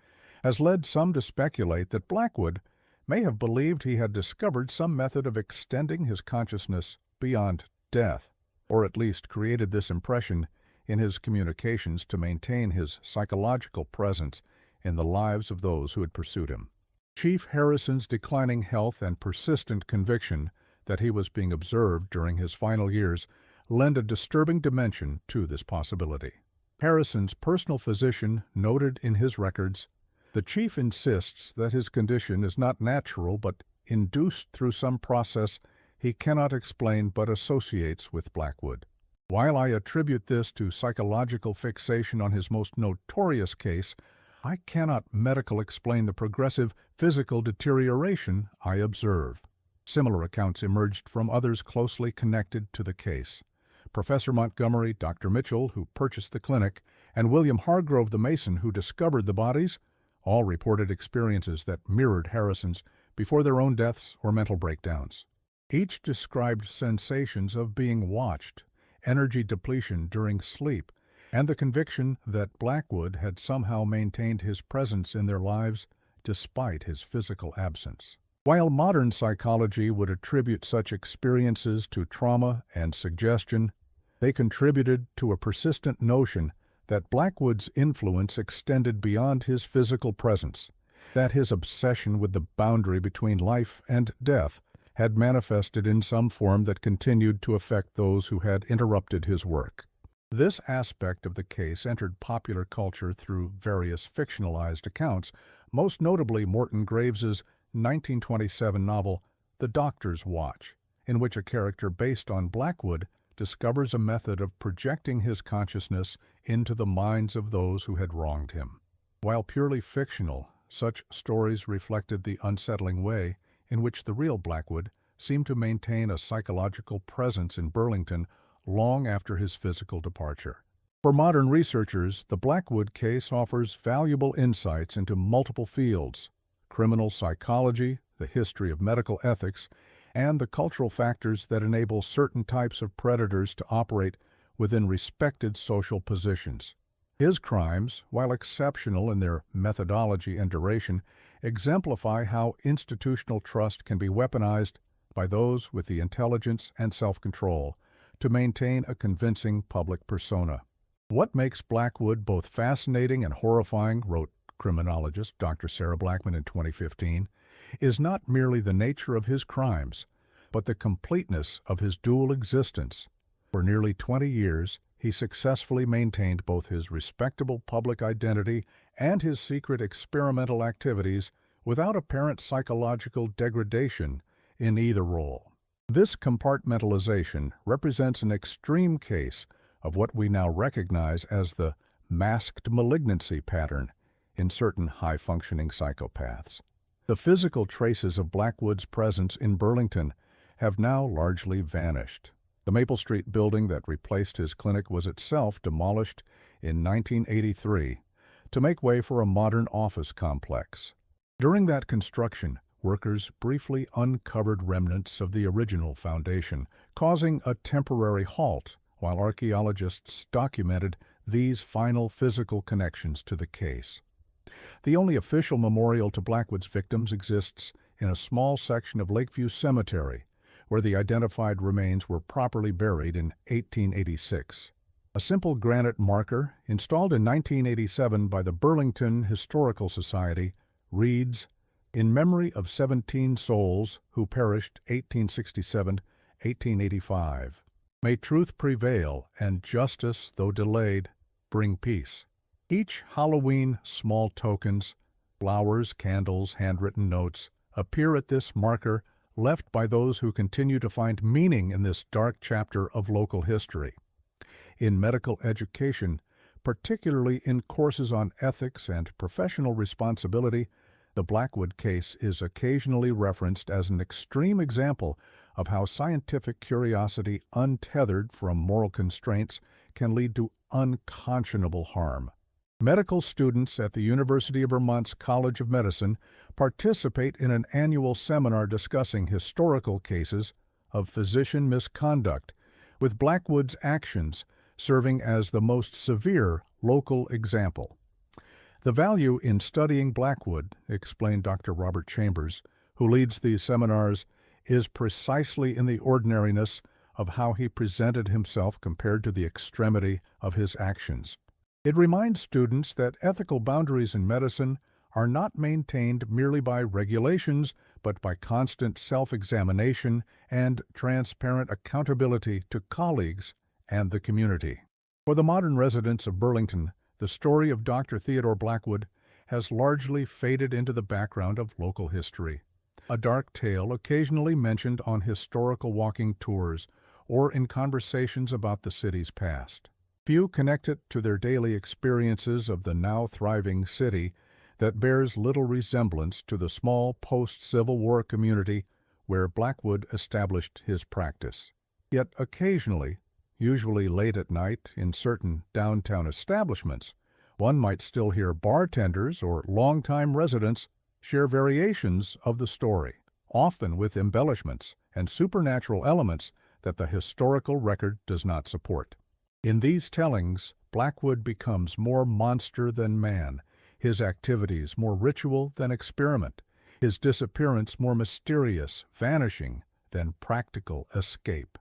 has led some to speculate that Blackwood may have believed he had discovered some method of extending his consciousness beyond death, or at least created this impression in his communications to maintain his psychological presence in the lives of those who had pursued him. Chief Harrison's declining health and persistent conviction that he was being observed during his final years lend a disturbing dimension to this possibility. Harrison's personal physician noted in his records, "The chief insists that his condition is not natural but induced through some process he cannot explain but associates with Blackwood. While I attribute this to psychological fixation on his most notorious case, I cannot medically explain the progressive physical deterioration I observe." Similar accounts emerged from others closely connected to the case. Professor Montgomery, Dr. Mitchell, who purchased the clinic, and William Hargrove, the mason who discovered the bodies, all reported experiences that mirrored Harrison's before their own deaths or mental breakdowns. Each described sensations of being watched, energy depletion during sleep, and the conviction that Blackwood had somehow maintained his presence in their lives despite his physical absence. While modern psychology would attribute such experiences to trauma and suggestion, they contributed to a persistent notion that Blackwood's influence extended beyond his physical presence, that his obsession with the boundary between life and death had manifested in some form that continued to affect those who had interrupted his work. This aspect of the case entered popular culture through various fictionalized accounts, most notably Morton Graves's 1927 novel The Doctor's Watch, in which a character based on Blackwood discovers a method of projecting his consciousness into the minds of those who had wronged him. While purely fictional, such stories reflected the unsettling way in which the real Blackwood seemed to maintain a psychological presence in Burlington long after his physical departure. For modern researchers, the Blackwood case offers valuable insights into multiple fields: criminal psychology, the history of medical ethics, and the cultural factors that enable certain types of predators to operate within respected social positions. His crimes, while exceptional in their methodology and duration, exemplify how institutional trust can be weaponized by those with the intelligence and self-control to maintain a convincing public persona. "What makes Blackwood both fascinating and horrifying," wrote criminologist Dr. Sarah Blackman in 2015, "is not merely the nature of his crimes, but the completeness of his dual existence. For nearly 20 years, he successfully maintained both his respectable public identity and his secret experimental activities without apparent psychological degradation in either role." This compartmentalization represents an extreme case of what we now recognize as the masked malignancy pattern in certain high-functioning psychopaths. The physical traces of Blackwood's presence in Burlington have now largely vanished. The Maple Street building that replaced his clinic was itself demolished in 1983 to make way for a modern office complex. During that construction, workers briefly uncovered remnants of the original foundation, causing a temporary halt while archaeologists documented these final physical connections to the case. The only official memorial to Blackwood's victims exists in a small section of Lakeview Cemetery, where the identified remains were properly buried in 1886. A simple granite marker, installed in 1987 by the Burlington Historical Society, reads, "In memory of 17 souls who perished 1867-1885. May truth prevail and justice, though delayed, bring peace." Each Halloween, small tokens, flowers, candles, handwritten notes, appear at this marker left by those who continue to find meaning in this dark chapter of local history. In medical education, particularly in courses on ethics and professional responsibility, the Blackwood case is occasionally referenced as an extreme example of how scientific curiosity untethered from moral constraints can lead to unconscionable harm. Medical students at the University of Vermont's College of Medicine participate in an annual seminar discussing historical cases of physician misconduct, with Blackwood's actions serving as the most severe local example. The value in studying Blackwood, explained Dr. Robert Chambers, who leads these seminars, is precisely in the ordinariness of how he presented himself compared to the extremity of his actions. It reminds students that ethical boundaries in medicine are not maintained merely by regulations, but by constant self-examination and transparent accountability to colleagues and the community. For the modern residents of Burlington, the story of Dr. Theodore Blackwood has largely faded into the background of local history, a dark tale occasionally mentioned on historical walking tours or in conversations about the city's past. Few connect it to their daily experiences of the now thriving city that bears little resemblance to the small post-Civil War community where Blackwood established his practice. Yet occasionally, usually late at night in certain downtown establishments, one might still hear bartenders or longtime residents share variations of the story, often with embellishments and supernatural elements that the historical record does not support. In these tellings, Blackwood becomes more monster than man, his activities more ritual than experiment, his disappearance more mysterious, vanishing, than practical escape.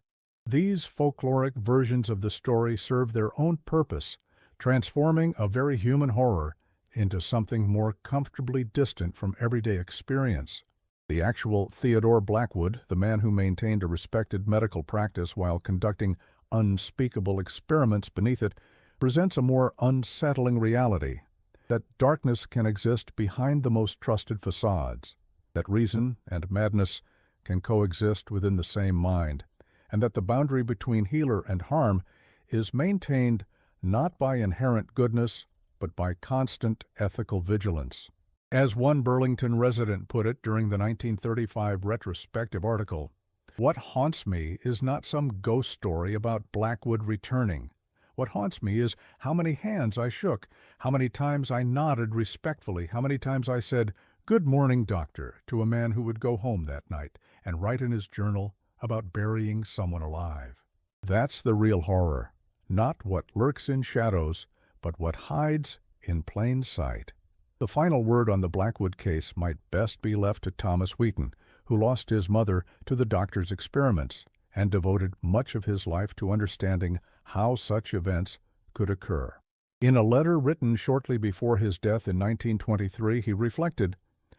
These folkloric versions of the story serve their own purpose, transforming a very human horror into something more comfortably distant from everyday experience. The actual Theodore Blackwood, the man who maintained a respected medical practice while conducting unspeakable experiments beneath it, presents a more unsettling reality, that darkness can exist behind the most trusted facades, that reason and madness can coexist within the same mind, and that the boundary between healer and harm is maintained not by inherent goodness, but by constant ethical vigilance. As one Burlington resident put it during the 1935 retrospective article, "What haunts me is not some ghost story about Blackwood returning. What haunts me is how many hands I shook, how many times I nodded respectfully, how many times I said, 'Good morning, doctor,' to a man who would go home that night and write in his journal about burying someone alive." That's the real horror, not what lurks in shadows, but what hides in plain sight. The final word on the Blackwood case might best be left to Thomas Wheaton, who lost his mother to the doctor's experiments and devoted much of his life to understanding how such events could occur. In a letter written shortly before his death in 1923, he reflected,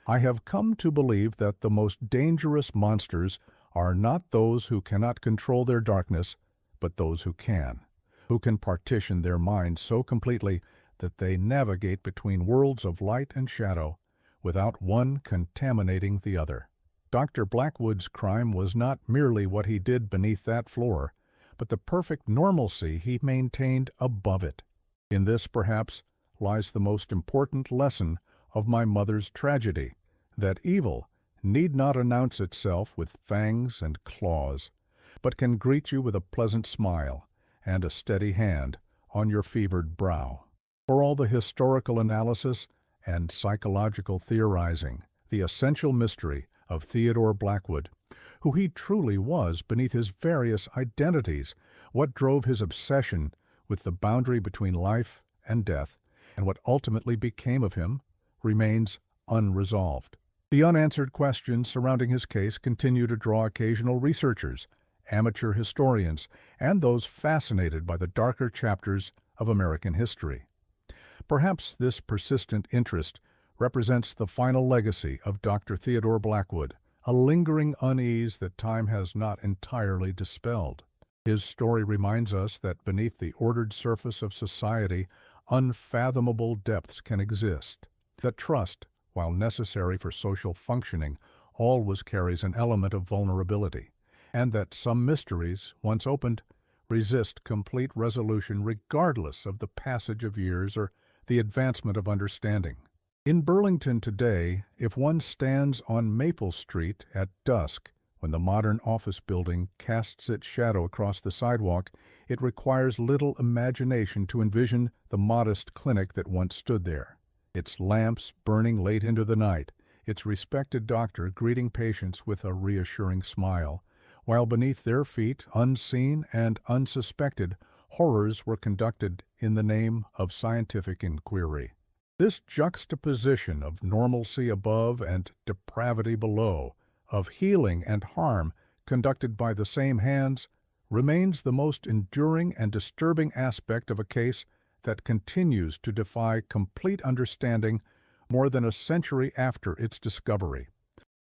"I have come to believe that the most dangerous monsters are not those who cannot control their darkness, but those who can partition their minds so completely that they navigate between worlds of light and shadow without one contaminating the other." Dr. Blackwood's crime was not merely what he did beneath that floor, but the perfect normalcy he maintained above it. In this, perhaps, lies the most important lesson of my mother's tragedy, that evil need not announce itself with fangs and claws, but can greet you with a pleasant smile and a steady hand on your fevered brow. For all the historical analysis and psychological theorizing, the essential mystery of Theodore Blackwood, who he truly was beneath his various identities, what drove his obsession with the boundary between life and death, and what ultimately became of him, remains unresolved. The unanswered questions surrounding his case continue to draw occasional researchers, amateur historians, and those fascinated by the darker chapters of American history. Perhaps this persistent interest represents the final legacy of Dr. Theodore Blackwood, a lingering unease that time has not entirely dispelled. His story reminds us that beneath the ordered surface of society, unfathomable depths can exist, that trust, while necessary for social functioning, always carries an element of vulnerability, and that some mysteries, once opened, resist complete resolution regardless of the passage of years or the advancement of understanding. In Burlington today, if one stands on Maple Street at dusk When the modern office building casts its shadow across the sidewalk, it requires little imagination to envision the modest clinic that once stood there. Its lamps burning late into the night, its respected doctor greeting patients with a reassuring smile, while beneath their feet, unseen and unsuspected, horrors were conducted in the name of scientific inquiry. This juxtaposition of normalcy above and depravity below, of healing and harm conducted by the same hands, remains the most enduring and disturbing aspect of a case that continues to defy complete understanding more than a century after its discovery.